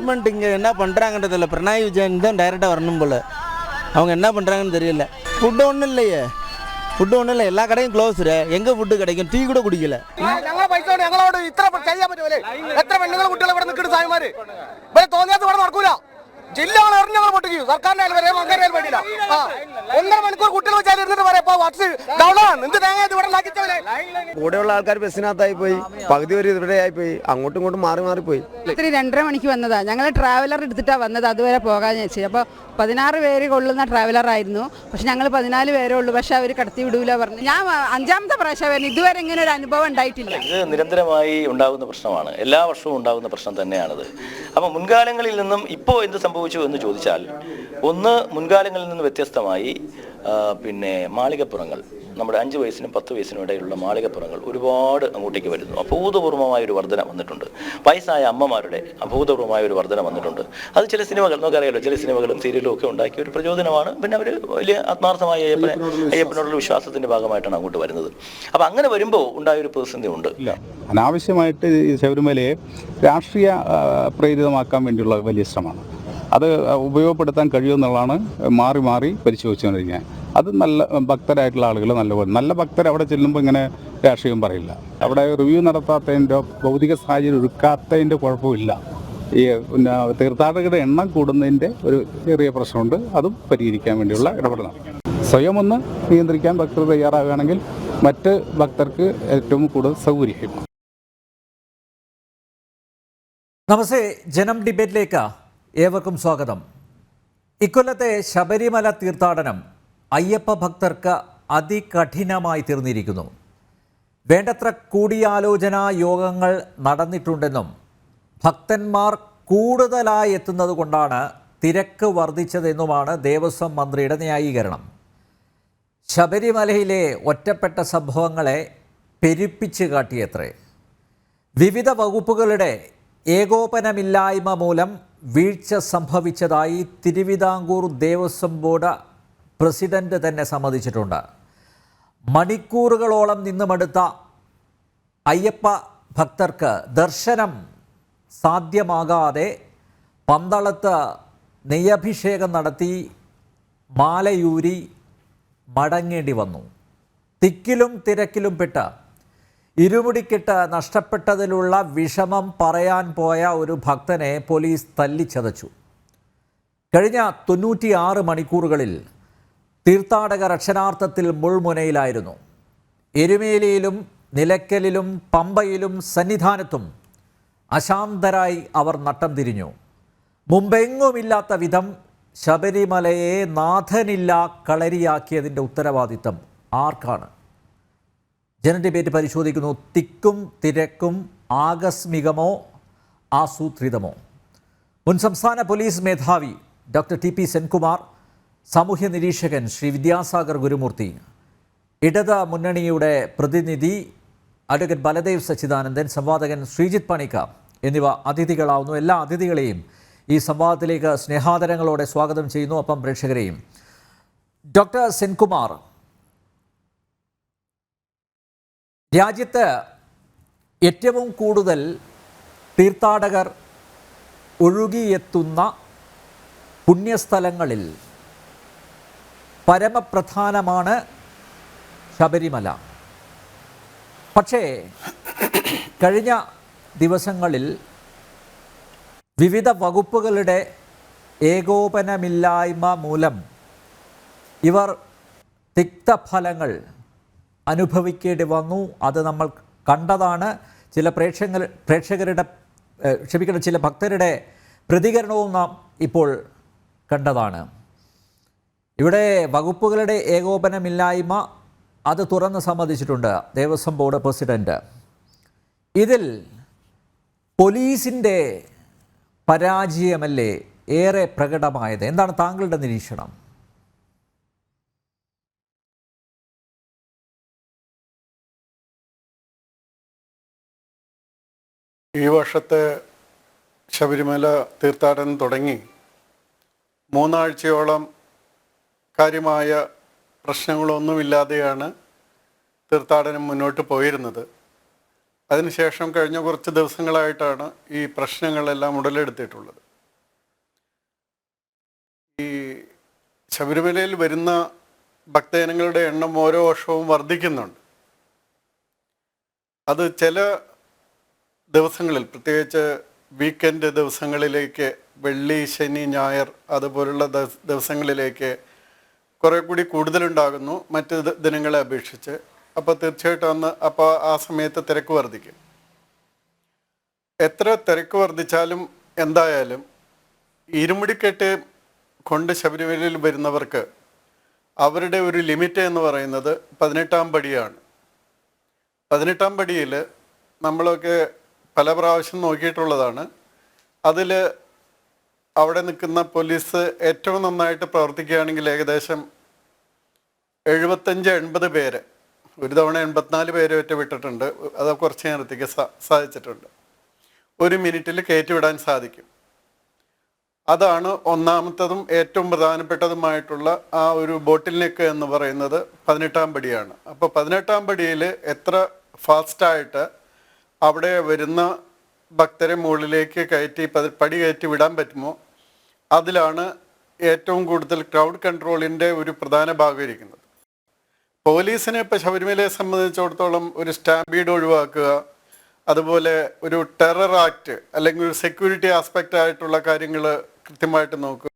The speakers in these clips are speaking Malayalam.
கவர்மெண்ட் இங்கே என்ன பண்ணுறாங்கன்றதில்ல. பினராயி விஜயன் தான் டைரெக்டாக வரணும் போல். அவங்க என்ன பண்ணுறாங்கன்னு தெரியல. ஃபுட்டு ஒன்றும் இல்லையே, ഫുഡ് ഒന്നുമില്ല, എല്ലാ കടയും ക്ലോസ്ഡ്. എങ്ക ഫുഡ് കിടക്കും? ടീ കൂടെ കുടിക്കില്ല. ഞങ്ങളെ പൈസ ഞങ്ങളോട് ഇത്ര ചെയ്യാൻ പറ്റുമല്ലേ? എത്ര പെണ്ണുങ്ങൾ കുട്ടികൾ ഇവിടെ നിൽക്കുന്ന സായിമാര് ഇവിടെ തോന്നിയാത്ത ഇവിടെ നടക്കൂല. ജില്ലകൾ എറിഞ്ഞ് ഞങ്ങൾ പൊട്ടിക്കും. സർക്കാരിന്റെ വരെ മകരയിൽ വേണ്ടിയില്ല. 1.5 മണിക്കൂർ കുട്ടികൾ വെച്ചാൽ ഇരുന്നിട്ട് പറയാം എന്ത് തേങ്ങ ഇവിടെ ഉണ്ടാക്കിച്ചവരെ. കൂടെയുള്ള ആൾക്കാർ ബസ്സിനകത്തായി പോയി, പകുതി ഒരു ഇവിടെ ആയിപ്പോയി, അങ്ങോട്ടും ഇങ്ങോട്ടും മാറി പോയി. 2:30 മണിക്ക് വന്നതാ. ഞങ്ങൾ ട്രാവലർ എടുത്തിട്ടാണ് വന്നത്, അതുവരെ പോകാമെന്ന് വെച്ചത്. അപ്പോൾ 16 പേര് കൊള്ളുന്ന ട്രാവലറായിരുന്നു. പക്ഷെ ഞങ്ങൾ 14 പേരേ ഉള്ളൂ. പക്ഷെ അവർ കടത്തി വിടൂല പറഞ്ഞു. ഞാൻ 5ാമത്തെ പ്രാവശ്യമായിരുന്നു. ഇതുവരെ ഇങ്ങനെ ഒരു അനുഭവം ഉണ്ടായിട്ടില്ല. ഇത് നിരന്തരമായി ഉണ്ടാകുന്ന പ്രശ്നമാണ്, എല്ലാ വർഷവും ഉണ്ടാകുന്ന പ്രശ്നം തന്നെയാണിത്. അപ്പോൾ മുൻകാലങ്ങളിൽ നിന്നും ഇപ്പോൾ എന്ത് സംഭവിച്ചു എന്ന് ചോദിച്ചാൽ, ഒന്ന് മുൻകാലങ്ങളിൽ നിന്ന് വ്യത്യസ്തമായി പിന്നെ മാളികപ്പുറങ്ങൾ, നമ്മുടെ 5 വയസ്സിനും 10 വയസ്സിനും ഇടയിലുള്ള മാളികപ്പുറങ്ങൾ ഒരുപാട് അങ്ങോട്ടേക്ക് വരുന്നു. അഭൂതപൂർവമായ ഒരു വർധന വന്നിട്ടുണ്ട്. വയസ്സായ അമ്മമാരുടെ അഭൂതപൂർവമായ ഒരു വർധന വന്നിട്ടുണ്ട്. അത് ചില സിനിമകൾ നമുക്കറിയാലോ, ചില സിനിമകളും സീരിയലും ഒക്കെ ഉണ്ടാക്കിയ ഒരു പ്രചോദനമാണ്. പിന്നെ അവർ വലിയ ആത്മാർത്ഥമായ അയ്യപ്പനോടുള്ള വിശ്വാസത്തിന്റെ ഭാഗമായിട്ടാണ് അങ്ങോട്ട് വരുന്നത്. അപ്പോൾ അങ്ങനെ വരുമ്പോൾ ഉണ്ടായ ഒരു പ്രതിസന്ധി ഉണ്ട്. അനാവശ്യമായിട്ട് ശബരിമലയെ രാഷ്ട്രീയ പ്രേരിതമാക്കാൻ വേണ്ടിയുള്ള വലിയ ശ്രമമാണ്. അത് ഉപയോഗപ്പെടുത്താൻ കഴിയുമെന്നുള്ളതാണ് മാറി പരിശോധിച്ചുകൊണ്ടിരിക്കുന്നത്. അത് നല്ല ഭക്തരായിട്ടുള്ള ആളുകൾ നല്ല ഭക്തർ അവിടെ ചെല്ലുമ്പോൾ ഇങ്ങനെ രാഷ്ട്രീയം പറയില്ല. അവിടെ റിവ്യൂ നടത്താത്തതിൻ്റെ, ഭൗതിക സാഹചര്യം ഒരുക്കാത്തതിൻ്റെ കുഴപ്പമില്ല. ഈ തീർത്ഥാടകരുടെ എണ്ണം കൂടുന്നതിൻ്റെ ഒരു ചെറിയ പ്രശ്നമുണ്ട്. അതും പരിഹരിക്കാൻ വേണ്ടിയുള്ള ഇടപെടലാണ്. സ്വയം ഒന്ന് നിയന്ത്രിക്കാൻ ഭക്തർ തയ്യാറാകുകയാണെങ്കിൽ മറ്റ് ഭക്തർക്ക് ഏറ്റവും കൂടുതൽ സൗകര്യമായിരിക്കും. നമസ്തേ, ജനം ഡിബേറ്റിലേക്ക് ഏവർക്കും സ്വാഗതം. ഇക്കൊല്ലത്തെ ശബരിമല തീർത്ഥാടനം അയ്യപ്പ ഭക്തർക്ക് അതികഠിനമായി തീർന്നിരിക്കുന്നു. വേണ്ടത്ര കൂടിയാലോചനാ യോഗങ്ങൾ നടന്നിട്ടുണ്ടെന്നും ഭക്തന്മാർ കൂടുതലായി എത്തുന്നത് കൊണ്ടാണ് തിരക്ക് വർദ്ധിച്ചതെന്നുമാണ് ദേവസ്വം മന്ത്രിയുടെ ന്യായീകരണം. ശബരിമലയിലെ ഒറ്റപ്പെട്ട സംഭവങ്ങളെ പെരുപ്പിച്ച് കാട്ടിയത്രേ. വിവിധ വകുപ്പുകളുടെ ഏകോപനമില്ലായ്മ മൂലം വീഴ്ച സംഭവിച്ചതായി തിരുവിതാംകൂർ ദേവസ്വം ബോർഡ് പ്രസിഡന്റ് തന്നെ സമ്മതിച്ചിട്ടുണ്ട്. മണിക്കൂറുകളോളം നിന്നുമെടുത്ത അയ്യപ്പ ഭക്തർക്ക് ദർശനം സാധ്യമാകാതെ പന്തളത്ത് നെയ്യഭിഷേകം നടത്തി മാലയൂരി മടങ്ങേണ്ടി വന്നു. തിക്കിലും തിരക്കിലും പെട്ട് ഇരുമുടിക്കെട്ട് നഷ്ടപ്പെട്ടതിലുള്ള വിഷമം പറയാൻ പോയ ഒരു ഭക്തനെ പോലീസ് തല്ലിച്ചതച്ചു. കഴിഞ്ഞ 96 മണിക്കൂറുകളിൽ തീർത്ഥാടകർ അക്ഷരാർത്ഥത്തിൽ മുൾമുനയിലായിരുന്നു. എരുമേലിയിലും നിലയ്ക്കലിലും പമ്പയിലും സന്നിധാനത്തും അശാന്തരായി അവർ നട്ടം തിരിഞ്ഞു. മുമ്പെങ്ങുമില്ലാത്ത വിധം ശബരിമലയെ നാഥനില്ലാ കളരിയാക്കിയതിൻ്റെ ഉത്തരവാദിത്തം ആർക്കാണ്? ജനം ഡിബേറ്റ് പരിശോധിക്കുന്നു. തിക്കും തിരക്കും ആകസ്മികമോ ആസൂത്രിതമോ? മുൻ സംസ്ഥാന പോലീസ് മേധാവി ഡോക്ടർ ടി.പി. സെൻകുമാർ, സാമൂഹ്യ നിരീക്ഷകൻ ശ്രീ വിദ്യാസാഗർ ഗുരുമൂർത്തി, ഇടത് മുന്നണിയുടെ പ്രതിനിധി അഡ്വക്കേറ്റ് ബലദേവ് സച്ചിദാനന്ദൻ, സംവാദകൻ ശ്രീജിത്ത് പണിക്കർ എന്നിവ അതിഥികളാവുന്നു. എല്ലാ അതിഥികളെയും ഈ സംവാദത്തിലേക്ക് സ്നേഹാദരങ്ങളോടെ സ്വാഗതം ചെയ്യുന്നു. ഒപ്പം പ്രേക്ഷകരെയും. ഡോക്ടർ സെൻകുമാർ, രാജ്യത്ത് ഏറ്റവും കൂടുതൽ തീർത്ഥാടകർ ഒഴുകിയെത്തുന്ന പുണ്യസ്ഥലങ്ങളിൽ പരമപ്രധാനമാണ് ശബരിമല. പക്ഷേ കഴിഞ്ഞ ദിവസങ്ങളിൽ വിവിധ വകുപ്പുകളുടെ ഏകോപനമില്ലായ്മ മൂലം ഇവർ തിക്തഫലങ്ങൾ അനുഭവിക്കേണ്ടി വന്നു. അത് നമ്മൾ കണ്ടതാണ്. ചില ചില ഭക്തരുടെ പ്രതികരണവും നാം ഇപ്പോൾ കണ്ടതാണ്. ഇവിടെ വകുപ്പുകളുടെ ഏകോപനമില്ലായ്മ അത് തുറന്ന് സമ്മതിച്ചിട്ടുണ്ട് ദേവസ്വം ബോർഡ് പ്രസിഡന്റ്. ഇതിൽ പോലീസിൻ്റെ പരാജയമല്ലേ ഏറെ പ്രകടമായത്? എന്താണ് താങ്കളുടെ നിരീക്ഷണം? ഈ വർഷത്തെ ശബരിമല തീർത്ഥാടനം തുടങ്ങി 3 ആഴ്ചയോളം കാര്യമായ പ്രശ്നങ്ങളൊന്നുമില്ലാതെയാണ് തീർത്ഥാടനം മുന്നോട്ട് പോയിരുന്നത്. അതിനുശേഷം കഴിഞ്ഞ കുറച്ച് ദിവസങ്ങളായിട്ടാണ് ഈ പ്രശ്നങ്ങളെല്ലാം ഉടലെടുത്തിട്ടുള്ളത്. ഈ ശബരിമലയിൽ വരുന്ന ഭക്തജനങ്ങളുടെ എണ്ണം ഓരോ വർഷവും വർദ്ധിക്കുന്നുണ്ട്. അത് ചില ദിവസങ്ങളിൽ, പ്രത്യേകിച്ച് വീക്കെൻഡ് ദിവസങ്ങളിലേക്ക്, വെള്ളി, ശനി, ഞായർ അതുപോലുള്ള ദിവസങ്ങളിലേക്ക് കുറേ കൂടി കൂടുതലുണ്ടാകുന്നു മറ്റ് ദിനങ്ങളെ അപേക്ഷിച്ച്. അപ്പോൾ തീർച്ചയായിട്ടും അപ്പോൾ ആ സമയത്ത് തിരക്ക് വർദ്ധിക്കും. എത്ര തിരക്ക് വർദ്ധിച്ചാലും എന്തായാലും ഇരുമുടിക്കെട്ട് കൊണ്ട് ശബരിമലയിൽ വരുന്നവർക്ക് അവരുടെ ഒരു ലിമിറ്റ് എന്ന് പറയുന്നത് 18-ാം പടിയാണ്. 18-ാം പടിയിൽ നമ്മളൊക്കെ പല പ്രാവശ്യം നോക്കിയിട്ടുള്ളതാണ്. അതിൽ അവിടെ നിൽക്കുന്ന പോലീസ് ഏറ്റവും നന്നായിട്ട് പ്രവർത്തിക്കുകയാണെങ്കിൽ ഏകദേശം 75-80 പേര്, ഒരു തവണ 84 പേരെ ഒറ്റ വിട്ടിട്ടുണ്ട്. അത് കുറച്ച് നേരത്തേക്ക് സാധിച്ചിട്ടുണ്ട്. 1 മിനിറ്റിൽ കയറ്റിവിടാൻ സാധിക്കും. അതാണ് ഒന്നാമത്തതും ഏറ്റവും പ്രധാനപ്പെട്ടതുമായിട്ടുള്ള ആ ഒരു ബോട്ടിൽ നെക്ക് എന്ന് പറയുന്നത് 18-ാം പടിയാണ്. അപ്പോൾ 18-ാം പടിയിൽ എത്ര ഫാസ്റ്റായിട്ട് അവിടെ വരുന്ന ഭക്തരെ മുകളിലേക്ക് പടി കയറ്റി വിടാൻ പറ്റുമോ, അതിലാണ് ഏറ്റവും കൂടുതൽ ക്രൗഡ് കൺട്രോളിൻ്റെ ഒരു പ്രധാന ഭാഗം ഇരിക്കുന്നത്. പോലീസിനെ ഇപ്പോൾ ശബരിമലയെ സംബന്ധിച്ചിടത്തോളം ഒരു സ്റ്റാമ്പീഡ് ഒഴിവാക്കുക, അതുപോലെ ഒരു ടെറർ ആക്ട് അല്ലെങ്കിൽ ഒരു സെക്യൂരിറ്റി ആസ്പെക്റ്റ് ആയിട്ടുള്ള കാര്യങ്ങൾ കൃത്യമായിട്ട് നോക്കുക,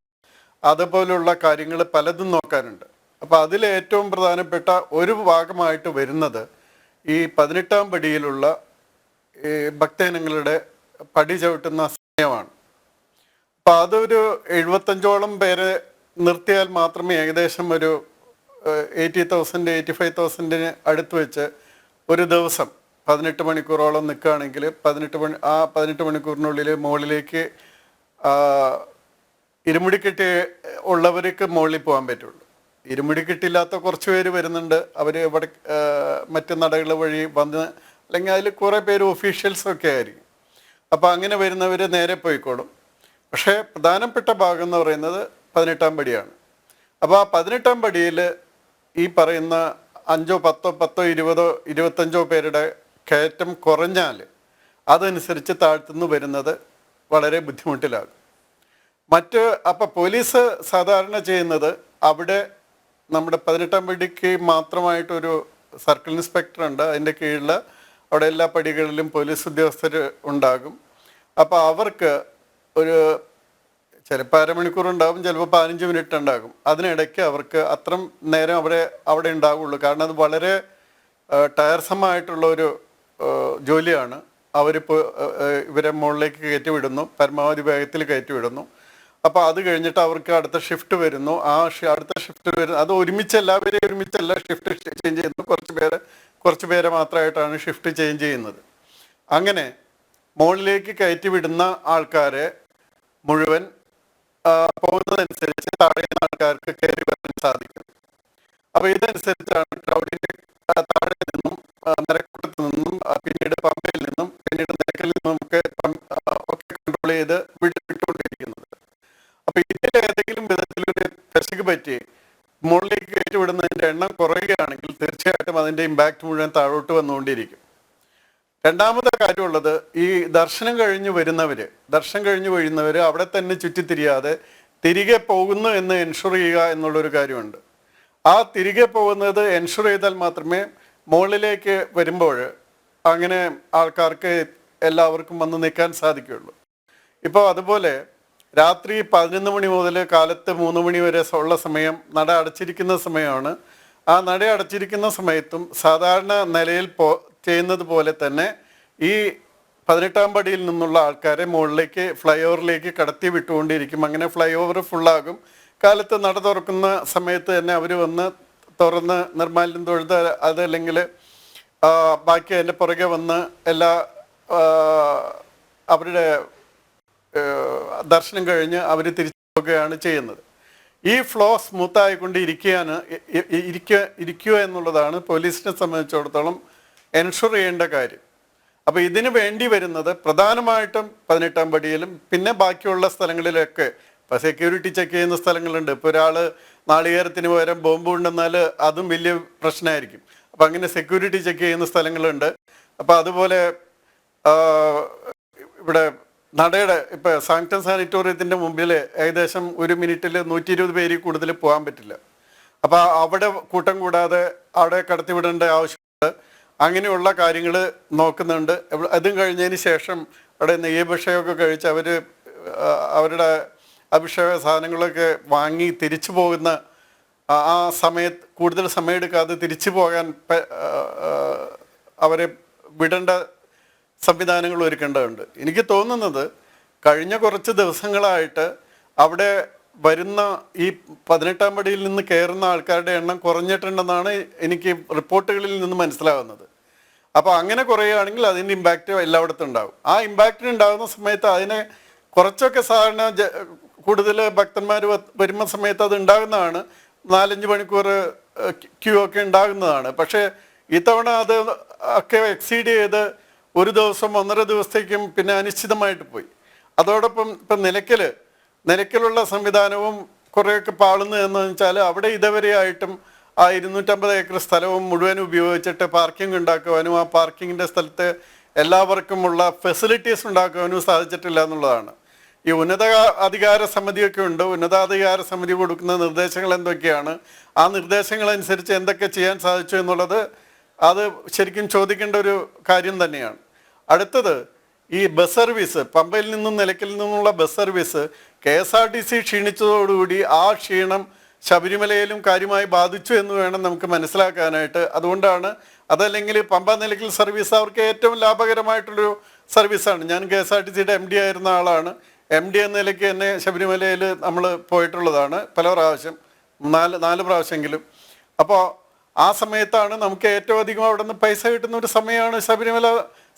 അതുപോലുള്ള കാര്യങ്ങൾ പലതും നോക്കാനുണ്ട്. അപ്പോൾ അതിൽ ഏറ്റവും പ്രധാനപ്പെട്ട ഒരു ഭാഗമായിട്ട് വരുന്നത് ഈ 18-ാം പടിയിലുള്ള ഈ ഭക്തജനങ്ങളുടെ പടി ചവിട്ടുന്ന സമയമാണ്. അപ്പോൾ അതൊരു 75ഓളം പേരെ നിർത്തിയാൽ മാത്രമേ ഏകദേശം ഒരു 80,000 85,000 അടുത്ത് വെച്ച് ഒരു ദിവസം 18 മണിക്കൂറോളം നിൽക്കുകയാണെങ്കിൽ 18 മണിക്കൂറിനുള്ളിൽ മുകളിലേക്ക് ഇരുമുടിക്കെട്ടി ഉള്ളവർക്ക് മുകളിൽ പോകാൻ പറ്റുള്ളൂ. ഇരുമുടിക്കെട്ടില്ലാത്ത കുറച്ച് പേര് വരുന്നുണ്ട്. അവർ ഇവിടെ മറ്റ് നടകൾ വഴി വന്ന്, അല്ലെങ്കിൽ അതിൽ കുറേ പേര് ഒഫീഷ്യൽസൊക്കെ ആയിരിക്കും. അപ്പോൾ അങ്ങനെ വരുന്നവർ നേരെ പോയിക്കോളും. പക്ഷേ പ്രധാനപ്പെട്ട ഭാഗം എന്ന് പറയുന്നത് 18-ാം പടിയാണ്. അപ്പോൾ ആ 18-ാം പടിയിൽ ഈ പറയുന്ന 5, 10, 20, 25 പേരുടെ കയറ്റം കുറഞ്ഞാൽ അതനുസരിച്ച് താഴ്ത്തുനിന്ന് വരുന്നത് വളരെ ബുദ്ധിമുട്ടിലാകും. അപ്പോൾ പോലീസ് സാധാരണ ചെയ്യുന്നത് അവിടെ നമ്മുടെ 18-ാം പടിക്ക് മാത്രമായിട്ടൊരു സർക്കിൾ ഇൻസ്പെക്ടർ ഉണ്ട്. അതിൻ്റെ കീഴിൽ അവിടെ എല്ലാ പടികളിലും പോലീസ് ഉദ്യോഗസ്ഥർ ഉണ്ടാകും. അപ്പോൾ അവർക്ക് ഒരു ചിലപ്പോൾ അരമണിക്കൂർ ഉണ്ടാകും, ചിലപ്പോൾ 15 മിനിറ്റ് ഉണ്ടാകും. അതിനിടയ്ക്ക് അവർക്ക് അത്ര നേരം അവിടെ ഉണ്ടാകുള്ളൂ. കാരണം അത് വളരെ ടയർസമായിട്ടുള്ള ഒരു ജോലിയാണ്. അവരിപ്പോൾ ഇവരെ മുകളിലേക്ക് കയറ്റിവിടുന്നു, പരമാവധി വേഗത്തിൽ കയറ്റിവിടുന്നു. അപ്പോൾ അത് കഴിഞ്ഞിട്ട് അവർക്ക് അടുത്ത ഷിഫ്റ്റ് വരുന്നു. അടുത്ത ഷിഫ്റ്റ് വരുന്നു. അത് എല്ലാവരെയും ഒരുമിച്ചല്ല ഷിഫ്റ്റ് ചേഞ്ച് ചെയ്യുന്നു. കുറച്ച് പേരെ മാത്രമായിട്ടാണ് ഷിഫ്റ്റ് ചേഞ്ച് ചെയ്യുന്നത്. അങ്ങനെ മുകളിലേക്ക് കയറ്റി വിടുന്ന ആൾക്കാരെ മുഴുവൻ പോകുന്നതനുസരിച്ച് താഴെയുന്ന ആൾക്കാർക്ക് കയറി വരാൻ സാധിക്കും. അപ്പോൾ ഇതനുസരിച്ചാണ് ക്രൗഡിൻ്റെ താഴെ നിന്നും നിരക്കുളത്ത് നിന്നും പിന്നീട് പമ്പയിൽ നിന്നും പിന്നീട് നിരക്കലിൽ നിന്നും ഒക്കെ കൺട്രോൾ ചെയ്ത് വിട്ടുകൊണ്ടിരിക്കുന്നത്. അപ്പോൾ ഇതിലേതെങ്കിലും വിധത്തിലൊരു പെശക് പറ്റി മുകളിലേക്ക് കയറ്റിവിടുന്നതിൻ്റെ എണ്ണം കുറയുകയാണെങ്കിൽ തീർച്ചയായിട്ടും അതിൻ്റെ ഇമ്പാക്റ്റ് മുഴുവൻ താഴോട്ട് വന്നുകൊണ്ടിരിക്കും. രണ്ടാമത്തെ കാര്യമുള്ളത്, ഈ ദർശനം കഴിഞ്ഞ് വരുന്നവർ അവിടെ തന്നെ ചുറ്റിത്തിരിയാതെ തിരികെ പോകുന്നു എന്ന് എൻഷുർ ചെയ്യുക എന്നുള്ളൊരു കാര്യമുണ്ട്. ആ തിരികെ പോകുന്നത് എൻഷുർ ചെയ്താൽ മാത്രമേ മുകളിലേക്ക് വരുമ്പോൾ അങ്ങനെ ആൾക്കാർക്ക് എല്ലാവർക്കും വന്ന് നിൽക്കാൻ സാധിക്കുകയുള്ളൂ. ഇപ്പോൾ അതുപോലെ രാത്രി 11 മണി മുതൽ കാലത്ത് 3 മണി വരെ ഉള്ള സമയം നട അടച്ചിരിക്കുന്ന സമയമാണ്. ആ നട അടച്ചിരിക്കുന്ന സമയത്തും സാധാരണ നിലയിൽ ചെയ്യുന്നത് പോലെ തന്നെ ഈ 18-ാം പടിയിൽ നിന്നുള്ള ആൾക്കാരെ മുകളിലേക്ക് ഫ്ലൈ ഓവറിലേക്ക് കടത്തി വിട്ടുകൊണ്ടിരിക്കും. അങ്ങനെ ഫ്ലൈ ഓവർ ഫുള്ളാകും. കാലത്ത് നട തുറക്കുന്ന സമയത്ത് തന്നെ അവർ വന്ന് തുറന്ന് നിർമ്മാല്യം തൊഴുത് അതല്ലെങ്കിൽ ബാക്കി അതിൻ്റെ പുറകെ വന്ന് എല്ലാ അവരുടെ ദർശനം കഴിഞ്ഞ് അവർ തിരിച്ചു പോകുകയാണ് ചെയ്യുന്നത്. ഈ ഫ്ലോ സ്മൂത്തായിക്കൊണ്ട് ഇരിക്കുക എന്നുള്ളതാണ് പോലീസിനെ സംബന്ധിച്ചിടത്തോളം എൻഷുർ ചെയ്യേണ്ട കാര്യം. അപ്പോൾ ഇതിന് വേണ്ടി വരുന്നത് പ്രധാനമായിട്ടും 18-ാം പടിയിലും പിന്നെ ബാക്കിയുള്ള സ്ഥലങ്ങളിലൊക്കെ ഇപ്പോൾ സെക്യൂരിറ്റി ചെക്ക് ചെയ്യുന്ന സ്ഥലങ്ങളുണ്ട്. ഇപ്പോൾ ഒരാൾ നാളികേരത്തിന് പകരം ബോംബ് കൊണ്ടുവന്നാൽ അതും വലിയ പ്രശ്നമായിരിക്കും. അപ്പോൾ അങ്ങനെ സെക്യൂരിറ്റി ചെക്ക് ചെയ്യുന്ന സ്ഥലങ്ങളുണ്ട്. അപ്പോൾ അതുപോലെ ഇവിടെ നടയുടെ ഇപ്പോൾ സാങ്ക്ടൺ സാനിറ്റോറിയത്തിൻ്റെ മുമ്പിൽ ഏകദേശം 1 മിനിറ്റിൽ 120 പേരിൽ കൂടുതൽ പോകാൻ പറ്റില്ല. അപ്പോൾ അവിടെ കൂട്ടം കൂടാതെ അവിടെ കടത്തിവിടേണ്ട ആവശ്യമുണ്ട്. അങ്ങനെയുള്ള കാര്യങ്ങൾ നോക്കുന്നുണ്ട്. അതും കഴിഞ്ഞതിന് ശേഷം അവിടെ നെയ്യഭിഷേകമൊക്കെ കഴിച്ച് അവർ അവരുടെ അഭിഷേക സാധനങ്ങളൊക്കെ വാങ്ങി തിരിച്ചു പോകുന്ന ആ സമയത്ത് കൂടുതൽ സമയമെടുക്കാതെ തിരിച്ചു പോകാൻ അവരെ വിടേണ്ട സംവിധാനങ്ങൾ ഒരുക്കേണ്ടതുണ്ട്. എനിക്ക് തോന്നുന്നത് കഴിഞ്ഞ കുറച്ച് ദിവസങ്ങളായിട്ട് അവിടെ വരുന്ന ഈ 18-ാം പടിയിൽ നിന്ന് കയറുന്ന ആൾക്കാരുടെ എണ്ണം കുറഞ്ഞിട്ടുണ്ടെന്നാണ് എനിക്ക് റിപ്പോർട്ടുകളിൽ നിന്ന് മനസ്സിലാകുന്നത്. അപ്പോൾ അങ്ങനെ കുറയുകയാണെങ്കിൽ അതിൻ്റെ ഇമ്പാക്റ്റ് എല്ലായിടത്തും ഉണ്ടാകും. ആ ഇമ്പാക്റ്റിന് ഉണ്ടാകുന്ന സമയത്ത് അതിനെ കുറച്ചൊക്കെ സാധാരണ കൂടുതൽ ഭക്തന്മാർ വരുന്ന സമയത്ത് അത് ഉണ്ടാകുന്നതാണ്. 4-5 മണിക്കൂർ ക്യൂ ഒക്കെ ഉണ്ടാകുന്നതാണ്. പക്ഷേ ഇത്തവണ അത് ഒക്കെ എക്സീഡ് ചെയ്ത് 1 ദിവസം 1.5 ദിവസത്തേക്കും പിന്നെ അനിശ്ചിതമായിട്ട് പോയി. അതോടൊപ്പം ഇപ്പം നിലയ്ക്കലുള്ള സംവിധാനവും കുറേയൊക്കെ പാളുന്നു എന്ന് വെച്ചാൽ അവിടെ ഇതുവരെയായിട്ടും ആ 250 ഏക്കർ സ്ഥലവും മുഴുവൻ ഉപയോഗിച്ചിട്ട് പാർക്കിംഗ് ഉണ്ടാക്കുവാനും ആ പാർക്കിങ്ങിൻ്റെ സ്ഥലത്ത് എല്ലാവർക്കുമുള്ള ഫെസിലിറ്റീസ് ഉണ്ടാക്കുവാനും സാധിച്ചിട്ടില്ല എന്നുള്ളതാണ്. ഈ ഉന്നതാധികാര സമിതിയൊക്കെ ഉണ്ട്. ഉന്നതാധികാര സമിതി കൊടുക്കുന്ന നിർദ്ദേശങ്ങൾ എന്തൊക്കെയാണ്, ആ നിർദ്ദേശങ്ങളനുസരിച്ച് എന്തൊക്കെ ചെയ്യാൻ സാധിച്ചു എന്നുള്ളത് അത് ശരിക്കും ചോദിക്കേണ്ട ഒരു കാര്യം തന്നെയാണ്. അടുത്തത് ഈ ബസ് സർവീസ്, പമ്പയിൽ നിന്നും നിലയ്ക്കൽ നിന്നുള്ള ബസ് സർവീസ് KSRTC ക്ഷീണിച്ചതോടുകൂടി ആ ക്ഷീണം ശബരിമലയിലും കാര്യമായി ബാധിച്ചു എന്ന് വേണം നമുക്ക് മനസ്സിലാക്കാനായിട്ട്. അതുകൊണ്ടാണ് അതല്ലെങ്കിൽ പമ്പ നിലയ്ക്കൽ സർവീസ് അവർക്ക് ഏറ്റവും ലാഭകരമായിട്ടുള്ളൊരു സർവീസാണ്. ഞാൻ KSRTCയുടെ MD ആയിരുന്ന ആളാണ്. MD എന്ന നിലയ്ക്ക് തന്നെ ശബരിമലയിൽ നമ്മൾ പോയിട്ടുള്ളതാണ് പല പ്രാവശ്യം, 4 പ്രാവശ്യമെങ്കിലും. അപ്പോൾ ആ സമയത്താണ് നമുക്ക് ഏറ്റവും അധികം അവിടെ നിന്ന് പൈസ കിട്ടുന്ന ഒരു സമയമാണ് ശബരിമല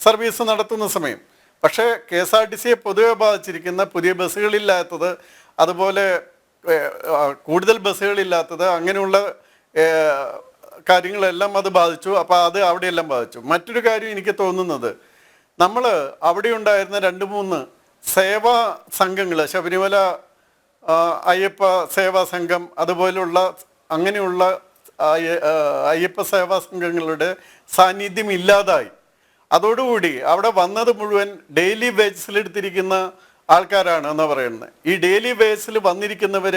സർവീസ് നടത്തുന്ന സമയം. പക്ഷേ KSRTCയെ പൊതുവെ ബാധിച്ചിരിക്കുന്ന പുതിയ ബസ്സുകളില്ലാത്തത്, അതുപോലെ കൂടുതൽ ബസ്സുകളില്ലാത്തത്, അങ്ങനെയുള്ള കാര്യങ്ങളെല്ലാം അത് ബാധിച്ചു. അപ്പോൾ അത് അവിടെയെല്ലാം ബാധിച്ചു. മറ്റൊരു കാര്യം എനിക്ക് തോന്നുന്നത്, നമ്മൾ അവിടെ ഉണ്ടായിരുന്ന 2-3 സേവാ സംഘങ്ങൾ, ശബരിമല അയ്യപ്പ സേവാ സംഘം, അതുപോലുള്ള അങ്ങനെയുള്ള അയ്യപ്പ സേവാ സംഘങ്ങളുടെ സാന്നിധ്യം ഇല്ലാതായി. അതോടുകൂടി അവിടെ വന്നത് മുഴുവൻ ഡെയിലി വേജസിലെടുത്തിരിക്കുന്ന ആൾക്കാരാണ് എന്നാണ് പറയുന്നത്. ഈ ഡെയിലി വേജസിൽ വന്നിരിക്കുന്നവർ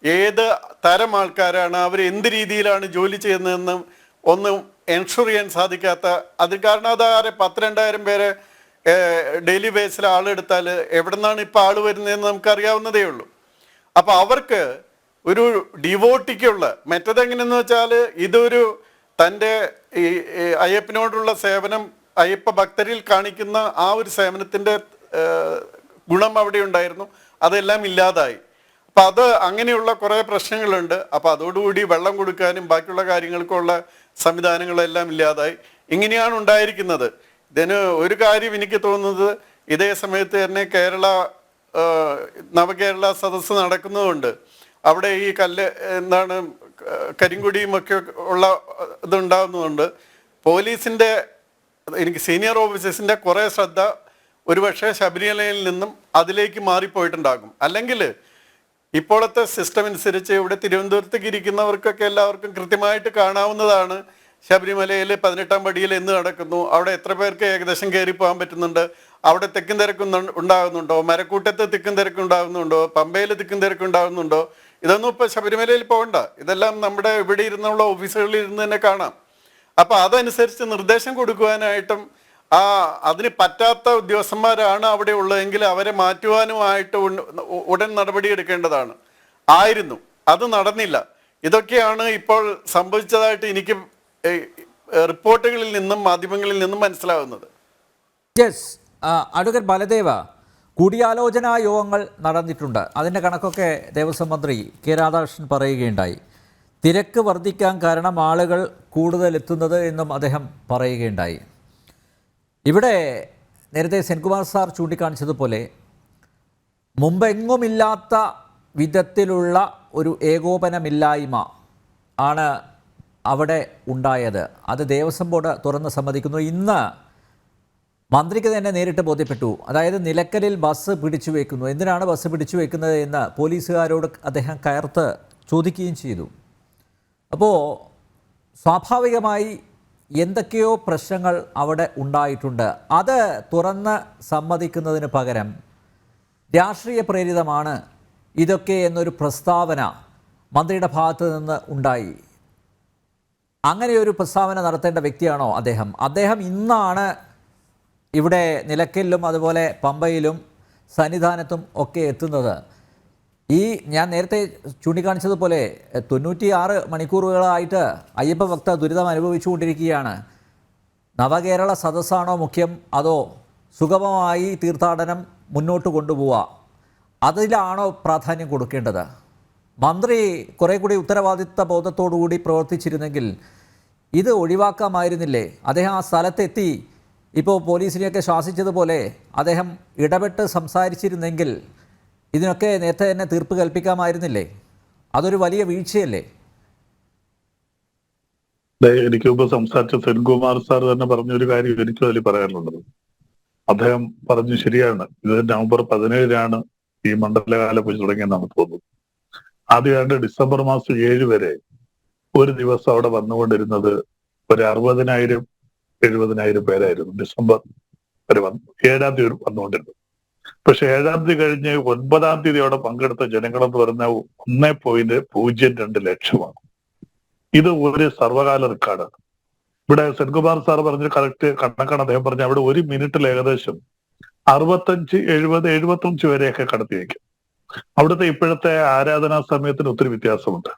ഏത് തരം ആൾക്കാരാണ്, അവർ എന്ത് രീതിയിലാണ് ജോലി ചെയ്യുന്നതെന്നും ഒന്നും എൻഷുർ ചെയ്യാൻ സാധിക്കാത്ത, അത് കാരണം അതാരെ 10-2000 പേരെ ഡെയിലി ബേസിൽ ആളെടുത്താൽ എവിടെ നിന്നാണ് ഇപ്പോൾ ആൾ വരുന്നതെന്ന് നമുക്കറിയാവുന്നതേ ഉള്ളൂ. അപ്പോൾ അവർക്ക് ഒരു ഡിവോട്ടിക്കുള്ള മറ്റതെങ്ങനെയെന്ന് വെച്ചാൽ ഇതൊരു തൻ്റെ ഈ അയ്യപ്പനോടുള്ള സേവനം, അയ്യപ്പ ഭക്തരിൽ കാണിക്കുന്ന ആ ഒരു സേവനത്തിൻ്റെ ഗുണം അവിടെ ഉണ്ടായിരുന്നു, അതെല്ലാം ഇല്ലാതായി. അപ്പം അത് അങ്ങനെയുള്ള കുറേ പ്രശ്നങ്ങളുണ്ട്. അപ്പോൾ അതോടുകൂടി വെള്ളം കൊടുക്കാനും ബാക്കിയുള്ള കാര്യങ്ങൾക്കുള്ള സംവിധാനങ്ങളെല്ലാം ഇല്ലാതായി. ഇങ്ങനെയാണ് ഉണ്ടായിരിക്കുന്നത്. ഇതിന് ഒരു കാര്യം എനിക്ക് തോന്നുന്നത്, ഇതേ സമയത്ത് തന്നെ നവകേരള സദസ്സ് നടക്കുന്നതുകൊണ്ട് അവിടെ ഈ കരിങ്കൊടിയും ഒക്കെ ഉള്ള ഇതുണ്ടാകുന്നതുകൊണ്ട് പോലീസിൻ്റെ, എനിക്ക് സീനിയർ ഓഫീസേഴ്സിൻ്റെ കുറേ ശ്രദ്ധ ഒരുപക്ഷെ ശബരിമലയിൽ നിന്നും അതിലേക്ക് മാറിപ്പോയിട്ടുണ്ടാകും. അല്ലെങ്കിൽ ഇപ്പോഴത്തെ സിസ്റ്റം അനുസരിച്ച് ഇവിടെ തിരുവനന്തപുരത്തേക്ക് ഇരിക്കുന്നവർക്കൊക്കെ എല്ലാവർക്കും കൃത്യമായിട്ട് കാണാവുന്നതാണ് ശബരിമലയിൽ 18-ാം പടിയിൽ എന്ന് നടക്കുന്നു, അവിടെ എത്ര പേർക്ക് ഏകദേശം കയറി പോകാൻ പറ്റുന്നുണ്ട്, അവിടെ തിക്കും തിരക്കും ഉണ്ടാകുന്നുണ്ടോ, മരക്കൂട്ടത്ത് തിക്കും തിരക്കും ഉണ്ടാകുന്നുണ്ടോ, പമ്പയിൽ തിക്കും തിരക്കും ഉണ്ടാകുന്നുണ്ടോ, ഇതൊന്നും ഇപ്പോൾ ശബരിമലയിൽ പോകണ്ട. ഇതെല്ലാം നമ്മുടെ ഇവിടെ ഇരുന്നുള്ള ഓഫീസുകളിൽ ഇരുന്ന് തന്നെ കാണാം. അപ്പോൾ അതനുസരിച്ച് നിർദ്ദേശം കൊടുക്കുവാനായിട്ടും അതിന് പറ്റാത്ത ഉദ്യോഗസ്ഥന്മാരാണ് അവിടെ ഉള്ളതെങ്കിൽ അവരെ മാറ്റുവാനുമായിട്ട് ഉടൻ നടപടി എടുക്കേണ്ടതാണ് ആയിരുന്നു. അത് നടന്നില്ല. ഇതൊക്കെയാണ് ഇപ്പോൾ സംഭവിച്ചതായിട്ട് എനിക്ക് റിപ്പോർട്ടുകളിൽ നിന്നും മാധ്യമങ്ങളിൽ നിന്നും മനസ്സിലാകുന്നത്. യെസ്, അഡ്വക്കേറ്റ് ബലദേവ, കൂടിയാലോചനാ യോഗങ്ങൾ നടന്നിട്ടുണ്ട്. അതിൻ്റെ കണക്കൊക്കെ ദേവസ്വം മന്ത്രി കെ രാധാകൃഷ്ണൻ പറയുകയുണ്ടായി. തിരക്ക് വർദ്ധിക്കാൻ കാരണം ആളുകൾ കൂടുതൽ എത്തുന്നത് എന്നും അദ്ദേഹം പറയുകയുണ്ടായി. ഇവിടെ നേരത്തെ സെൻകുമാർ സാർ ചൂണ്ടിക്കാണിച്ചതുപോലെ മുമ്പെങ്ങുമില്ലാത്ത വിധത്തിലുള്ള ഒരു ഏകോപനമില്ലായ്മ ആണ് അവിടെ ഉണ്ടായത്. അത് ദേവസ്വം ബോർഡ് തുറന്ന് സമ്മതിക്കുന്നു. ഇന്ന് മന്ത്രിക്ക് തന്നെ നേരിട്ട് ബോധ്യപ്പെട്ടു. അതായത് നിലയ്ക്കലിൽ ബസ് പിടിച്ചു വയ്ക്കുന്നു. എന്തിനാണ് ബസ് പിടിച്ചു വയ്ക്കുന്നത് എന്ന് പോലീസുകാരോട് അദ്ദേഹം കയർത്ത് ചോദിക്കുകയും ചെയ്തു. അപ്പോൾ സ്വാഭാവികമായി എന്തൊക്കെയോ പ്രശ്നങ്ങൾ അവിടെ ഉണ്ടായിട്ടുണ്ട്. അത് തുറന്ന് സമ്മതിക്കുന്നതിന് പകരം രാഷ്ട്രീയ പ്രേരിതമാണ് ഇതൊക്കെ എന്നൊരു പ്രസ്താവന മന്ത്രിയുടെ ഭാഗത്ത് നിന്ന് ഉണ്ടായി. അങ്ങനെ ഒരു പ്രസ്താവന നടത്തേണ്ട വ്യക്തിയാണോ അദ്ദേഹം? അദ്ദേഹം ഇന്നാണ് ഇവിടെ നിലയ്ക്കലിലും അതുപോലെ പമ്പയിലും സന്നിധാനത്തും ഒക്കെ എത്തുന്നത്. ഈ ഞാൻ നേരത്തെ ചൂണ്ടിക്കാണിച്ചതുപോലെ 96 മണിക്കൂറുകളായിട്ട് അയ്യപ്പ ഭക്ത ദുരിതം അനുഭവിച്ചുകൊണ്ടിരിക്കുകയാണ്. നവകേരള സദസ്സാണോ മുഖ്യം, അതോ സുഗമമായി തീർത്ഥാടനം മുന്നോട്ട് കൊണ്ടുപോവുക, അതിലാണോ പ്രാധാന്യം കൊടുക്കേണ്ടത്? മന്ത്രി കുറേ കൂടി ഉത്തരവാദിത്ത ബോധത്തോടുകൂടി പ്രവർത്തിച്ചിരുന്നെങ്കിൽ ഇത് ഒഴിവാക്കാമായിരുന്നില്ലേ? അദ്ദേഹം ആ സ്ഥലത്തെത്തി ഇപ്പോൾ പോലീസിനെയൊക്കെ ശാസിച്ചതുപോലെ അദ്ദേഹം ഇടപെട്ട് സംസാരിച്ചിരുന്നെങ്കിൽ ഇതിനൊക്കെ നേരത്തെ തന്നെ തീർപ്പ് കൽപ്പിക്കാമായിരുന്നില്ലേ? അതൊരു വലിയ വീഴ്ചയല്ലേ? എനിക്ക് മുമ്പ് സംസാരിച്ച സെൻകുമാർ സാർ തന്നെ പറഞ്ഞൊരു കാര്യം എനിക്കും അതിൽ പറയാനുള്ളത്. അദ്ദേഹം പറഞ്ഞു ശരിയാണ്, ഇത് നവംബർ 17 ഈ മണ്ഡലകാല പൂജ തുടങ്ങിയെന്നാണ് തോന്നുന്നത്. ആദ്യമായിട്ട് ഡിസംബർ മാസം 7 വരെ ഒരു ദിവസം അവിടെ വന്നുകൊണ്ടിരുന്നത് ഒരു 60,000-70,000 പേരായിരുന്നു. ഡിസംബർ വരെ 7-ാം തീയതി വന്നുകൊണ്ടിരുന്നത്. പക്ഷെ 7-ാം തീയതി കഴിഞ്ഞ് 9-ാം തീയതി അവിടെ പങ്കെടുത്ത ജനങ്ങളെന്ന് പറഞ്ഞാൽ 1.02 ലക്ഷമാണ്. ഇത് ഒരു സർവകാല റെക്കോർഡാണ്. ഇവിടെ സെൻകുമാർ സാർ പറഞ്ഞ കറക്റ്റ് കണക്കാണ്. അദ്ദേഹം പറഞ്ഞ അവിടെ ഒരു മിനിറ്റിൽ ഏകദേശം 65, 70, 75 വരെയൊക്കെ കടത്തി വയ്ക്കും. അവിടുത്തെ ഇപ്പോഴത്തെ ആരാധനാ സമയത്തിന് ഒത്തിരി വ്യത്യാസമുണ്ട്.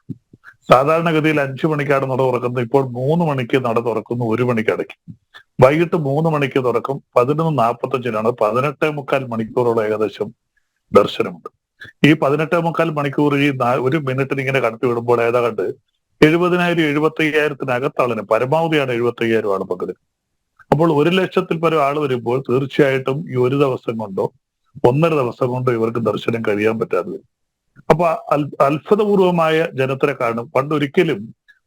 സാധാരണഗതിയിൽ 5 മണിക്കാണ് നട തുറക്കുന്നത്. ഇപ്പോൾ 3 മണിക്ക് നട തുറക്കുന്നു, 1 മണിക്ക് അടയ്ക്കും. വൈകിട്ട് 3 മണിക്ക് തുറക്കും, 11:45 18.25 മണിക്കൂറോളം ഏകദേശം ദർശനമുണ്ട്. ഈ 18.25 മണിക്കൂർ ഈ 1 മിനിറ്റിന് ഇങ്ങനെ കടത്തി വിടുമ്പോൾ ഏതാണ്ട് 70,000, 75,000 ആളിന് പരമാവധിയാണ് 75,000 ആൾ പങ്കെടുക്കും. അപ്പോൾ 1 ലക്ഷത്തിൽ പരം ആൾ വരുമ്പോൾ തീർച്ചയായിട്ടും ഈ ഒരു ദിവസം കൊണ്ടോ 1.5 ദിവസം കൊണ്ടോ ഇവർക്ക് ദർശനം കഴിയാൻ പറ്റാതെ വരും. അപ്പൊ അത്ഭുതപൂർവമായ ജനത്തിനെ കാണും. പണ്ട് ഒരിക്കലും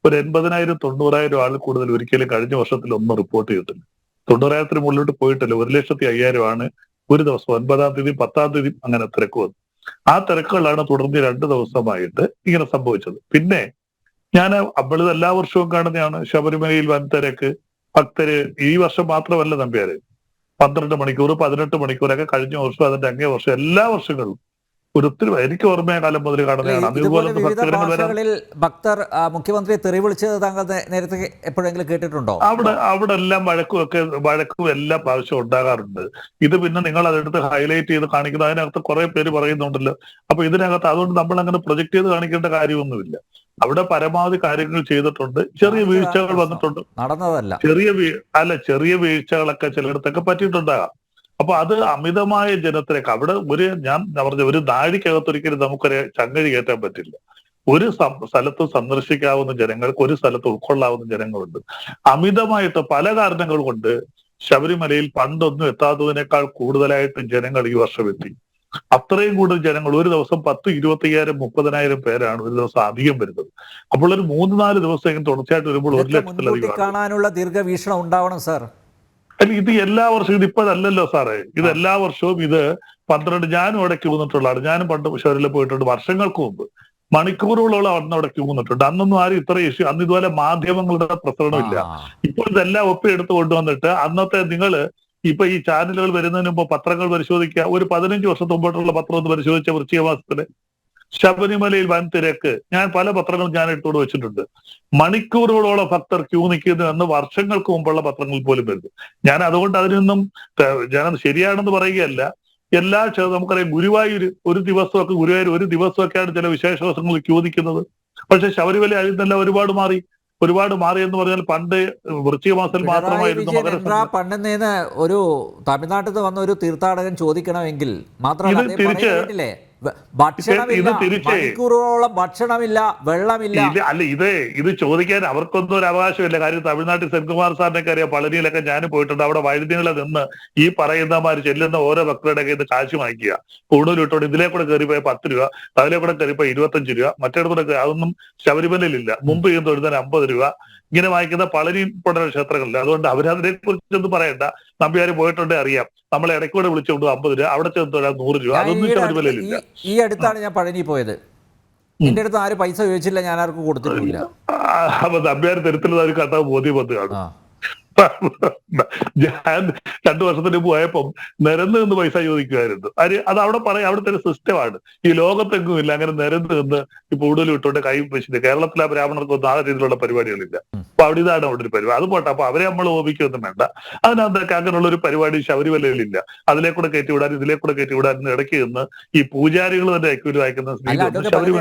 ഒരു 80,000, 90,000 ആൾ കൂടുതൽ ഒരിക്കലും കഴിഞ്ഞ വർഷത്തിൽ ഒന്നും റിപ്പോർട്ട് ചെയ്തിട്ടില്ല. 90,000 മുകളിലോട്ട് പോയിട്ടില്ല. 1,05,000 ഒരു ദിവസം 9-ാം തീയതി 10-ാം തീയതി അങ്ങനെ തിരക്ക് വന്നു. ആ തിരക്കുകളാണ് തുടർന്ന് 2 ദിവസമായിട്ട് ഇങ്ങനെ സംഭവിച്ചത്. പിന്നെ ഞാൻ അമ്പളിത് എല്ലാ വർഷവും കാണുന്നതാണ്. ശബരിമലയിൽ വൻ തിരക്ക്, ഭക്തര്. ഈ വർഷം മാത്രമല്ല നമ്പ്യാര്, 12 മണിക്കൂർ 18 മണിക്കൂറൊക്കെ കഴിഞ്ഞ വർഷം, അതിന്റെ അങ്ങേ വർഷം, എല്ലാ വർഷങ്ങളും ഒത്തിരി എനിക്ക് ഓർമ്മയ കാലം മുതൽ കാണുന്നതാണ്. അതുപോലെ വിവിധ ഭാഷകളിൽ ഭക്തർ മുഖ്യമന്ത്രി തെറി വിളിച്ചത് താങ്കൾ നേരത്തെ എപ്പോഴെങ്കിലും കേട്ടിട്ടുണ്ടോ? അവിടെ എല്ലാം വഴക്കും എല്ലാ പ്രാവശ്യവും ഉണ്ടാകാറുണ്ട്. ഇത് പിന്നെ നിങ്ങൾ അതെടുത്ത് ഹൈലൈറ്റ് ചെയ്ത് കാണിക്കുന്നത് അതിനകത്ത് കുറെ പേര് പറയുന്നുണ്ടല്ലോ. അപ്പൊ ഇതിനകത്ത് അതുകൊണ്ട് നമ്മൾ അങ്ങനെ പ്രൊജക്ട് ചെയ്ത് കാണിക്കേണ്ട കാര്യമൊന്നുമില്ല. അവിടെ പരമാവധി കാര്യങ്ങൾ ചെയ്തിട്ടുണ്ട്. ചെറിയ വീഴ്ചകൾ വന്നിട്ടുണ്ട്, നടന്നതല്ല. ചെറിയ വീഴ്ചകളൊക്കെ ചിലയിടത്തൊക്കെ പറ്റിയിട്ടുണ്ടാകാം. അപ്പൊ അത് അമിതമായ ജനത്തിലേക്ക് അവിടെ ഞാൻ പറഞ്ഞ ഒരു നാഴിക്കകത്തൊരിക്കലും നമുക്കൊരു ചങ്ങഴി കയറ്റാൻ പറ്റില്ല. ഒരു സ്ഥലത്ത് സന്ദർശിക്കാവുന്ന ജനങ്ങൾക്ക് ഒരു സ്ഥലത്ത് ഉൾക്കൊള്ളാവുന്ന ജനങ്ങളുണ്ട്. അമിതമായിട്ട് പല കാരണങ്ങൾ കൊണ്ട് ശബരിമലയിൽ പണ്ടൊന്നും എത്താത്തതിനേക്കാൾ കൂടുതലായിട്ട് ജനങ്ങൾ ഈ വർഷം എത്തി. അത്രയും കൂടുതൽ ജനങ്ങൾ ഒരു ദിവസം 10, 25,000, 30,000 പേരാണ് ഒരു ദിവസം അധികം വരുന്നത്. അപ്പോൾ ഒരു 3-4 ദിവസം തുടർച്ചയായിട്ട് വരുമ്പോൾ 1 ലക്ഷത്തിലധികം കാണാനുള്ള ദീർഘവീക്ഷണം ഉണ്ടാവണം സാർ. അല്ല, ഇത് എല്ലാ വർഷവും ഇത് ഇപ്പോഴല്ലല്ലോ സാറേ, ഇത് എല്ലാ വർഷവും ഇത് 12 ഞാനും അവിടെ ക്യൂ നിന്നിട്ടുള്ളതാണ്. ഞാനും പണ്ട് ശബരിമല പോയിട്ടുണ്ട് വർഷങ്ങൾക്ക് മുമ്പ്. മണിക്കൂറുകളോളം അന്ന് അവിടെ ക്യൂ നിന്നിട്ടുണ്ട്. അന്നൊന്നും ആരും ഇത്ര ഇഷ്യൂ, അന്ന് ഇതുപോലെ മാധ്യമങ്ങളുടെ പ്രസരണമില്ല. ഇപ്പോൾ ഇതെല്ലാം ഒപ്പിയെടുത്ത് കൊണ്ടുവന്നിട്ട് അന്നത്തെ നിങ്ങള് ഇപ്പൊ ഈ ചാനലുകൾ വരുന്നതിന് മുമ്പ് പത്രങ്ങൾ പരിശോധിക്കുക. ഒരു 15 വർഷത്തിന് മുമ്പോട്ടുള്ള പത്രം ഒന്ന് പരിശോധിച്ച വൃശ്ചിക മാസത്തില് ശബരിമലയിൽ വൻ തിരക്ക്. ഞാൻ പല പത്രങ്ങളും ഞാൻ എടുത്തോട് വെച്ചിട്ടുണ്ട്. മണിക്കൂറുകളോളം ഭക്തർ ക്യൂ നിൽക്കുന്നു എന്ന് വർഷങ്ങൾക്ക് മുമ്പുള്ള പത്രങ്ങൾ പോലും വരുന്നു. ഞാൻ അതുകൊണ്ട് അതിനൊന്നും ഞാൻ ശരിയാണെന്ന് പറയുകയല്ല. നമുക്കറിയാം ഗുരുവായൂർ ഒരു ദിവസമൊക്കെയാണ് ചില വിശേഷ ദിവസങ്ങളിൽ ക്യൂ നിൽക്കുന്നത്. പക്ഷെ ശബരിമല അതിൽ ഒരുപാട് മാറി എന്ന് പറഞ്ഞാൽ പണ്ട് വൃശ്ചിക മാസത്തിൽ മാത്രമായിരുന്നു പണ്ടെന്നേന്ന് ഒരു തമിഴ്നാട്ടിൽ നിന്ന് വന്ന ഒരു തീർത്ഥാടകൻ ചോദിക്കണമെങ്കിൽ മാത്രമല്ല മണിക്കൂറുകളോളം ഭക്ഷണമില്ല, വെള്ളമില്ല. അല്ല, ഇത് ചോദിക്കാൻ അവർക്കൊന്നും ഒരു അവകാശമില്ല. കാര്യം തമിഴ്നാട്ടിൽ സെൻകുമാർ സാറിനൊക്കെ അറിയാം. പളനിയിലൊക്കെ ഞാൻ പോയിട്ടുണ്ട്. അവിടെ വഴുതികളെ നിന്ന് ഈ പറയുന്നമാര് ചെല്ലുന്ന ഓരോ ഭക്തരുടെ കയ്യിൽ നിന്ന് കാശ് വാങ്ങിക്കുക. കൂടുതൽ ഇട്ടോണ്ട് ഇതിലേ കൂടെ കയറിപ്പോയ 10 രൂപ, അതിലേ കൂടെ കയറിപ്പോയ 25 രൂപ, മറ്റേടത്തൂടെ അതൊന്നും ശബരിമലയിലില്ല. മുമ്പ് ചെയ്യുന്ന തൊഴുതാൻ 50 രൂപ ഇങ്ങനെ വാങ്ങിക്കുന്ന പളനി പോലുള്ള ക്ഷേത്രങ്ങളില്ല. അതുകൊണ്ട് അവരതിനെ കുറിച്ചൊന്നും പറയണ്ട. നമ്പ്യാര് പോയിട്ടുണ്ടേ അറിയാം. നമ്മളെ ഇടയ്ക്കൂടെ വിളിച്ചുകൊണ്ട് 50 രൂപ, അവിടെ ചെന്ന് 100 രൂപ, അതൊന്നും ശബരിമലയിലില്ല. ഈ അടുത്താണ് ഞാൻ പഴനി പോയത്. എന്റെ അടുത്ത് ആരും പൈസ ചോദിച്ചില്ല, ഞാൻ ആർക്കും കൊടുത്തിട്ടില്ല. അപ്പൊ നമ്പ്യാർ തരത്തിലുള്ള ഒരു കഥ ബോധ്യം വന്ന് കാണും. ഞാൻ 2 വർഷത്തിന് മുമ്പ് പോയപ്പം നിരന്ന് നിന്ന് പൈസ ചോദിക്കുമായിരുന്നു. അത് അവിടെ പറയാം, അവിടുത്തെ ഒരു സിസ്റ്റമാണ്. ഈ ലോകത്തെങ്ങും ഇല്ല അങ്ങനെ നിരന്ന് നിന്ന് ഇപ്പൊ ഉടലും ഇട്ടുകൊണ്ട് കൈ വെച്ചിട്ട്. കേരളത്തിലെ ബ്രാഹ്മണർക്കൊന്നും ആ രീതിയിലുള്ള പരിപാടികളില്ല. അപ്പൊ അവിടെ ഇതാണ് അവിടെ ഒരു പരിപാടി. അത് പോട്ടെ, അപ്പൊ അവരെ നമ്മൾ ഓപിക്കൊന്നും വേണ്ട. അതിനകത്തൊക്കെ അങ്ങനെയുള്ള ഒരു പരിപാടി ശബരിമലയിലില്ല. അതിലേക്കൂടെ കയറ്റി വിടാൻ ഇതിലേക്കൂടെ കയറ്റി വിടാൻ ഇടയ്ക്ക് നിന്ന് ഈ പൂജാരികൾ തന്നെ അക്യൂര് വായിക്കുന്ന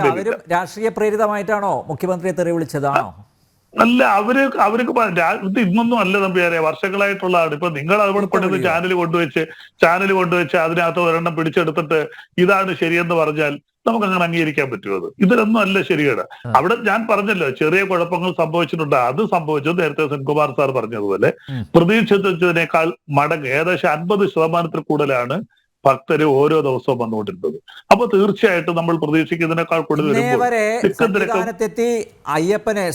അവരും രാഷ്ട്രീയ പ്രേരിതമായിട്ടാണോ മുഖ്യമന്ത്രിയെ തെറി വിളിച്ചതാണോ? അല്ല, അവർക്ക് ഇത് ഇന്നൊന്നും അല്ല നമ്പ്യാരെ, വർഷങ്ങളായിട്ടുള്ളതാണ്. ഇപ്പൊ നിങ്ങൾ അവിടെ കൊണ്ടുവന്ന് ചാനൽ കൊണ്ടുവച്ച് അതിനകത്ത് ഒരെണ്ണം പിടിച്ചെടുത്തിട്ട് ഇതാണ് ശരിയെന്ന് പറഞ്ഞാൽ നമുക്ക് അങ്ങനെ അംഗീകരിക്കാൻ പറ്റുമോ? ഇതിലൊന്നും അല്ല ശരിയാണ്. അവിടെ ഞാൻ പറഞ്ഞല്ലോ, ചെറിയ കുഴപ്പങ്ങൾ സംഭവിച്ചിട്ടുണ്ട്. അത് സംഭവിച്ചത് നേരത്തെ സെൻകുമാർ സാർ പറഞ്ഞതുപോലെ പ്രതീക്ഷിച്ചതിനേക്കാൾ മടങ്ങ് ഏകദേശം 50% കൂടുതലാണ് ഭക്തര് ഓരോ ദിവസവും വന്നുകൊണ്ടിരുന്നത്. അപ്പൊ തീർച്ചയായിട്ടും നമ്മൾ പ്രതീക്ഷിക്കുന്നതിനേക്കാൾ കൂടുതൽ സന്നിധാനത്തെത്തി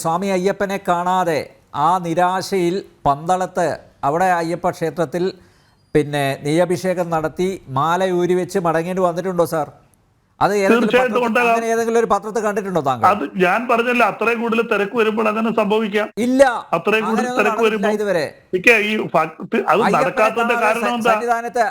സ്വാമി അയ്യപ്പനെ കാണാതെ ആ നിരാശയിൽ പന്തളത്ത് അവിടെ അയ്യപ്പ ക്ഷേത്രത്തിൽ പിന്നെ നെയ്യഭിഷേകം നടത്തി മാല ഊരി വെച്ച് മടങ്ങേണ്ടി വന്നിട്ടുണ്ടോ സാർ? അത് ഏതെങ്കിലും ഒരു പത്രത്തിൽ കണ്ടിട്ടുണ്ടോ താങ്കൾ? അത് ഞാൻ പറഞ്ഞല്ലോ, അത്രയും കൂടുതൽ തിരക്ക് വരുമ്പോൾ അങ്ങനെ സംഭവിക്കാം. ഇല്ല, അത്രയും കൂടുതൽ തിരക്ക് വരുമ്പോൾ ഇതുവരെ അത് നടക്കാത്തതിന്റെ കാരണം എന്താ? സന്നിധാനത്ത്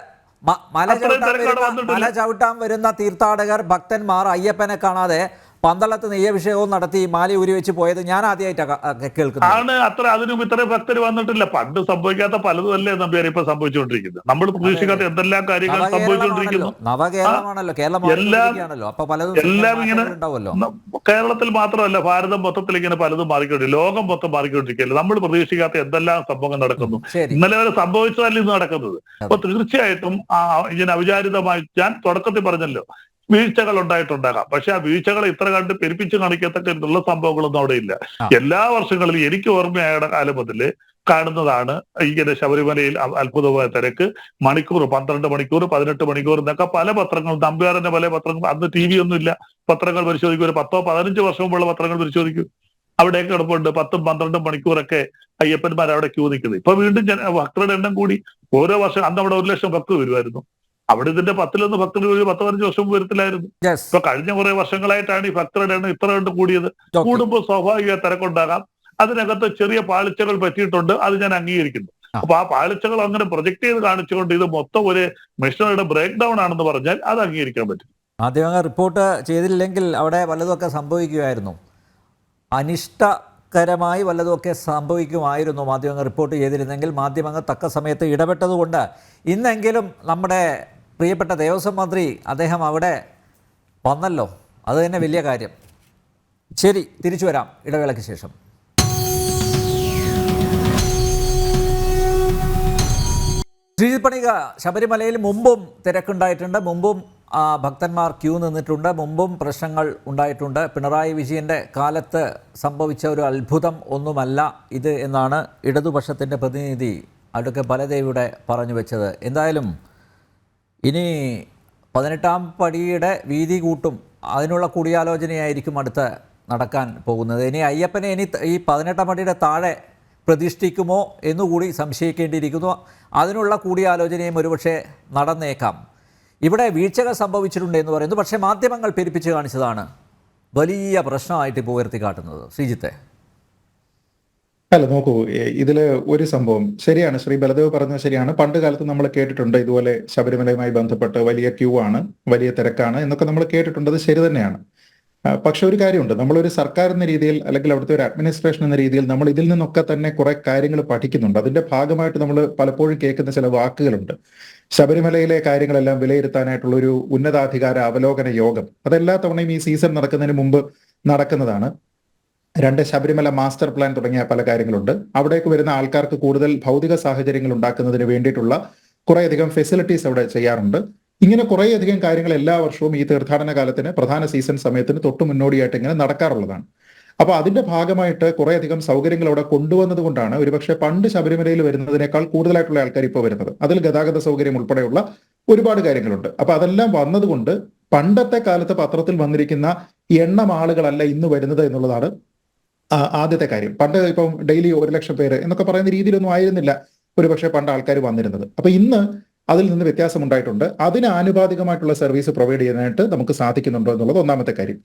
മല ചവിട്ടാൻ വരുന്ന തീർത്ഥാടകർ ഭക്തന്മാർ അയ്യപ്പനെ കാണാതെ പന്തളത്ത് നെയ്യഭിഷേകവും നടത്തി മാല ഉരി വെച്ച് പോയത് ഞാൻ ആദ്യമായിട്ടാണ് കേൾക്കുന്നത്. അതിനും ഇത്രയും ഭക്തർ വന്നിട്ടില്ല. പണ്ട് സംഭവിക്കാത്ത പലതും അല്ലേ നമ്പ്യാർ ഇപ്പൊ സംഭവിച്ചുകൊണ്ടിരിക്കുന്നത്. നമ്മൾ പ്രതീക്ഷിക്കാത്ത എന്തെല്ലാം കാര്യങ്ങൾ സംഭവിച്ചുകൊണ്ടിരിക്കുന്നു. നവകേരളമാണല്ലോ, എല്ലാം ഇങ്ങനെ കേരളത്തിൽ മാത്രമല്ല, ഭാരതം മൊത്തത്തിൽ ഇങ്ങനെ പലതും മാറിക്കൊണ്ടിരിക്കും. ലോകം മൊത്തം മാറിക്കൊണ്ടിരിക്കുകയല്ലേ. നമ്മൾ പ്രതീക്ഷിക്കാത്ത എന്തെല്ലാം സംഭവങ്ങൾ നടക്കുന്നു. ഇന്നലെ വരെ സംഭവിച്ചതല്ല ഇന്ന് നടക്കുന്നത്. അപ്പൊ തീർച്ചയായിട്ടും ഇങ്ങനെ അവിചാരിതമായി ഞാൻ തുടക്കത്തിൽ പറഞ്ഞല്ലോ, വീഴ്ചകൾ ഉണ്ടായിട്ടുണ്ടാകാം. പക്ഷെ ആ വീഴ്ചകളെ ഇത്ര കണ്ട് പെരുപ്പിച്ച് കാണിക്കത്തക്ക സംഭവങ്ങളൊന്നും അവിടെ ഇല്ല. എല്ലാ വർഷങ്ങളിലും എനിക്ക് ഓർമ്മയായ കാലം മുതല് കാണുന്നതാണ് ഇങ്ങനെ ശബരിമലയിൽ അത്ഭുതമായ തിരക്ക്. മണിക്കൂർ 12 മണിക്കൂർ 18 മണിക്കൂർ എന്നൊക്കെ പല പത്രങ്ങൾ, നമ്പ്യാറിന്റെ പല പത്രങ്ങൾ, അന്ന് TV ഒന്നും ഇല്ല, പത്രങ്ങൾ പരിശോധിക്കും. ഒരു 10-15 വർഷം മുമ്പുള്ള പത്രങ്ങൾ പരിശോധിക്കും. അവിടെയൊക്കെ കിടപ്പുണ്ട് 10-12 മണിക്കൂറൊക്കെ അയ്യപ്പന്മാർ അവിടെ ക്യൂ നിൽക്കുന്നത്. ഇപ്പൊ വീണ്ടും ഭക്തരുടെ എണ്ണം കൂടി. ഓരോ വർഷം അന്ന് അവിടെ 1 ലക്ഷം ഭക്തർ വരുമായിരുന്നു. അവിടെ ഇതിന്റെ 10-11 ഭക്തർ 10-15 വർഷം വരത്തില്ലായിരുന്നു. ഇപ്പൊ കഴിഞ്ഞ കുറെ വർഷങ്ങളായിട്ടാണ് ഈ ഭക്തരുടെ എണ്ണം ഇത്ര കണ്ട് കൂടിയത്. കൂടുമ്പോൾ സ്വാഭാവിക തിരക്കുണ്ടാകാം. അതിനകത്ത് ചെറിയ പാളിച്ചകൾ പറ്റിയിട്ടുണ്ട്, അത് ഞാൻ അംഗീകരിക്കുന്നു. അപ്പൊ ആ പാളിച്ചകൾ അങ്ങനെ പ്രൊജക്ട് ചെയ്ത് കാണിച്ചുകൊണ്ട് ഇത് മൊത്തം ഒരു മിഷനറിയുടെ ബ്രേക്ക് ഡൗൺ ആണെന്ന് പറഞ്ഞാൽ അത് അംഗീകരിക്കാൻ പറ്റും. മാധ്യമങ്ങൾ റിപ്പോർട്ട് ചെയ്തില്ലെങ്കിൽ അവിടെ വല്ലതുമൊക്കെ സംഭവിക്കുമായിരുന്നു, അനിഷ്ടകരമായി വല്ലതുമൊക്കെ സംഭവിക്കുമായിരുന്നു. മാധ്യമങ്ങൾ റിപ്പോർട്ട് ചെയ്തിരുന്നെങ്കിൽ മാധ്യമങ്ങൾ തക്ക സമയത്ത് ഇടപെട്ടതുകൊണ്ട് ഇന്നെങ്കിലും നമ്മുടെ പ്രിയപ്പെട്ട ദേവസ്വം മന്ത്രി അദ്ദേഹം അവിടെ വന്നല്ലോ, അത് തന്നെ വലിയ കാര്യം. ശരി, തിരിച്ചു വരാം ഇടവേളയ്ക്ക് ശേഷം. ശ്രീജിത്ത് പണിക, ശബരിമലയിൽ മുമ്പും തിരക്കുണ്ടായിട്ടുണ്ട്, മുമ്പും ഭക്തന്മാർ ക്യൂ നിന്നിട്ടുണ്ട്, മുമ്പും പ്രശ്നങ്ങൾ ഉണ്ടായിട്ടുണ്ട്. പിണറായി വിജയൻ്റെ കാലത്ത് സംഭവിച്ച ഒരു അത്ഭുതം ഒന്നുമല്ല ഇത് എന്നാണ് ഇടതുപക്ഷത്തിൻ്റെ പ്രതിനിധി അഡ്വക്കേറ്റ് ബലദേവിയുടെ പറഞ്ഞു വെച്ചത്. എന്തായാലും ഇനി 18ാം പടിയുടെ വീതി കൂട്ടും, അതിനുള്ള കൂടിയാലോചനയായിരിക്കും അടുത്ത് നടക്കാൻ പോകുന്നത്. ഇനി അയ്യപ്പനെ ഈ 18ാം പടിയുടെ താഴെ പ്രതിഷ്ഠിക്കുമോ എന്നുകൂടി സംശയിക്കേണ്ടിയിരിക്കുന്നു. അതിനുള്ള കൂടിയാലോചനയും ഒരുപക്ഷെ നടന്നേക്കാം. ഇവിടെ വീഴ്ചകൾ സംഭവിച്ചിട്ടുണ്ട് എന്ന് പറയുന്നു, പക്ഷേ മാധ്യമങ്ങൾ പെരുപ്പിച്ച് കാണിച്ചതാണ് വലിയ പ്രശ്നമായിട്ട് ഇപ്പോൾ ഉയർത്തിക്കാട്ടുന്നത്. ശ്രീജിത്തെ, അല്ല നോക്കൂ, ഇതില് ഒരു സംഭവം ശരിയാണ്, ശ്രീ ബലദേവ് പറഞ്ഞത് ശരിയാണ്. പണ്ട് കാലത്ത് നമ്മൾ കേട്ടിട്ടുണ്ട് ഇതുപോലെ ശബരിമലയുമായി ബന്ധപ്പെട്ട് വലിയ ക്യൂ ആണ്, വലിയ തിരക്കാണ് എന്നൊക്കെ നമ്മൾ കേട്ടിട്ടുണ്ട്. അത് ശരി തന്നെയാണ്. പക്ഷെ ഒരു കാര്യമുണ്ട്, നമ്മളൊരു സർക്കാർ എന്ന രീതിയിൽ അല്ലെങ്കിൽ അവിടുത്തെ ഒരു അഡ്മിനിസ്ട്രേഷൻ എന്ന രീതിയിൽ നമ്മൾ ഇതിൽ നിന്നൊക്കെ തന്നെ കുറെ കാര്യങ്ങൾ പഠിക്കുന്നുണ്ട്. അതിന്റെ ഭാഗമായിട്ട് നമ്മൾ പലപ്പോഴും കേൾക്കുന്ന ചില വാക്കുകളുണ്ട്. ശബരിമലയിലെ കാര്യങ്ങളെല്ലാം വിലയിരുത്താനായിട്ടുള്ള ഒരു ഉന്നതാധികാര അവലോകന യോഗം, അതെല്ലാ തവണയും ഈ സീസൺ നടക്കുന്നതിന് മുമ്പ് നടക്കുന്നതാണ്. 2 ശബരിമല മാസ്റ്റർ പ്ലാൻ തുടങ്ങിയ പല കാര്യങ്ങളുണ്ട്. അവിടേക്ക് വരുന്ന ആൾക്കാർക്ക് കൂടുതൽ ഭൗതിക സാഹചര്യങ്ങൾ ഉണ്ടാക്കുന്നതിന് വേണ്ടിയിട്ടുള്ള കുറേയധികം ഫെസിലിറ്റീസ് അവിടെ ചെയ്യാറുണ്ട്. ഇങ്ങനെ കുറേയധികം കാര്യങ്ങൾ എല്ലാ വർഷവും ഈ തീർത്ഥാടന കാലത്തിന് പ്രധാന സീസൺ സമയത്തിന് തൊട്ട് മുന്നോടിയായിട്ട് ഇങ്ങനെ നടക്കാറുള്ളതാണ്. അപ്പൊ അതിന്റെ ഭാഗമായിട്ട് കുറേയധികം സൗകര്യങ്ങൾ അവിടെ കൊണ്ടുവന്നത് കൊണ്ടാണ് ഒരുപക്ഷെ പണ്ട് ശബരിമലയിൽ വരുന്നതിനേക്കാൾ കൂടുതലായിട്ടുള്ള ആൾക്കാർ ഇപ്പോൾ വരുന്നത്. അതിൽ ഗതാഗത സൗകര്യം ഉൾപ്പെടെയുള്ള ഒരുപാട് കാര്യങ്ങളുണ്ട്. അപ്പൊ അതെല്ലാം വന്നതുകൊണ്ട് പണ്ടത്തെ കാലത്ത് പത്രത്തിൽ വന്നിരിക്കുന്ന എണ്ണം ആളുകളല്ല ഇന്ന് വരുന്നത് എന്നുള്ളതാണ് ആദ്യത്തെ കാര്യം. പണ്ട് ഇപ്പം ഡെയിലി 1 ലക്ഷം പേര് എന്നൊക്കെ പറയുന്ന രീതിയിലൊന്നും ആയിരുന്നില്ല ഒരുപക്ഷെ പണ്ട് ആൾക്കാർ വന്നിരുന്നത്. അപ്പൊ ഇന്ന് അതിൽ നിന്ന് വ്യത്യാസമുണ്ടായിട്ടുണ്ട്. അതിന് ആനുപാതികമായിട്ടുള്ള സർവീസ് പ്രൊവൈഡ് ചെയ്യാനായിട്ട് നമുക്ക് സാധിക്കുന്നുണ്ടോ എന്നുള്ളത് ഒന്നാമത്തെ കാര്യം.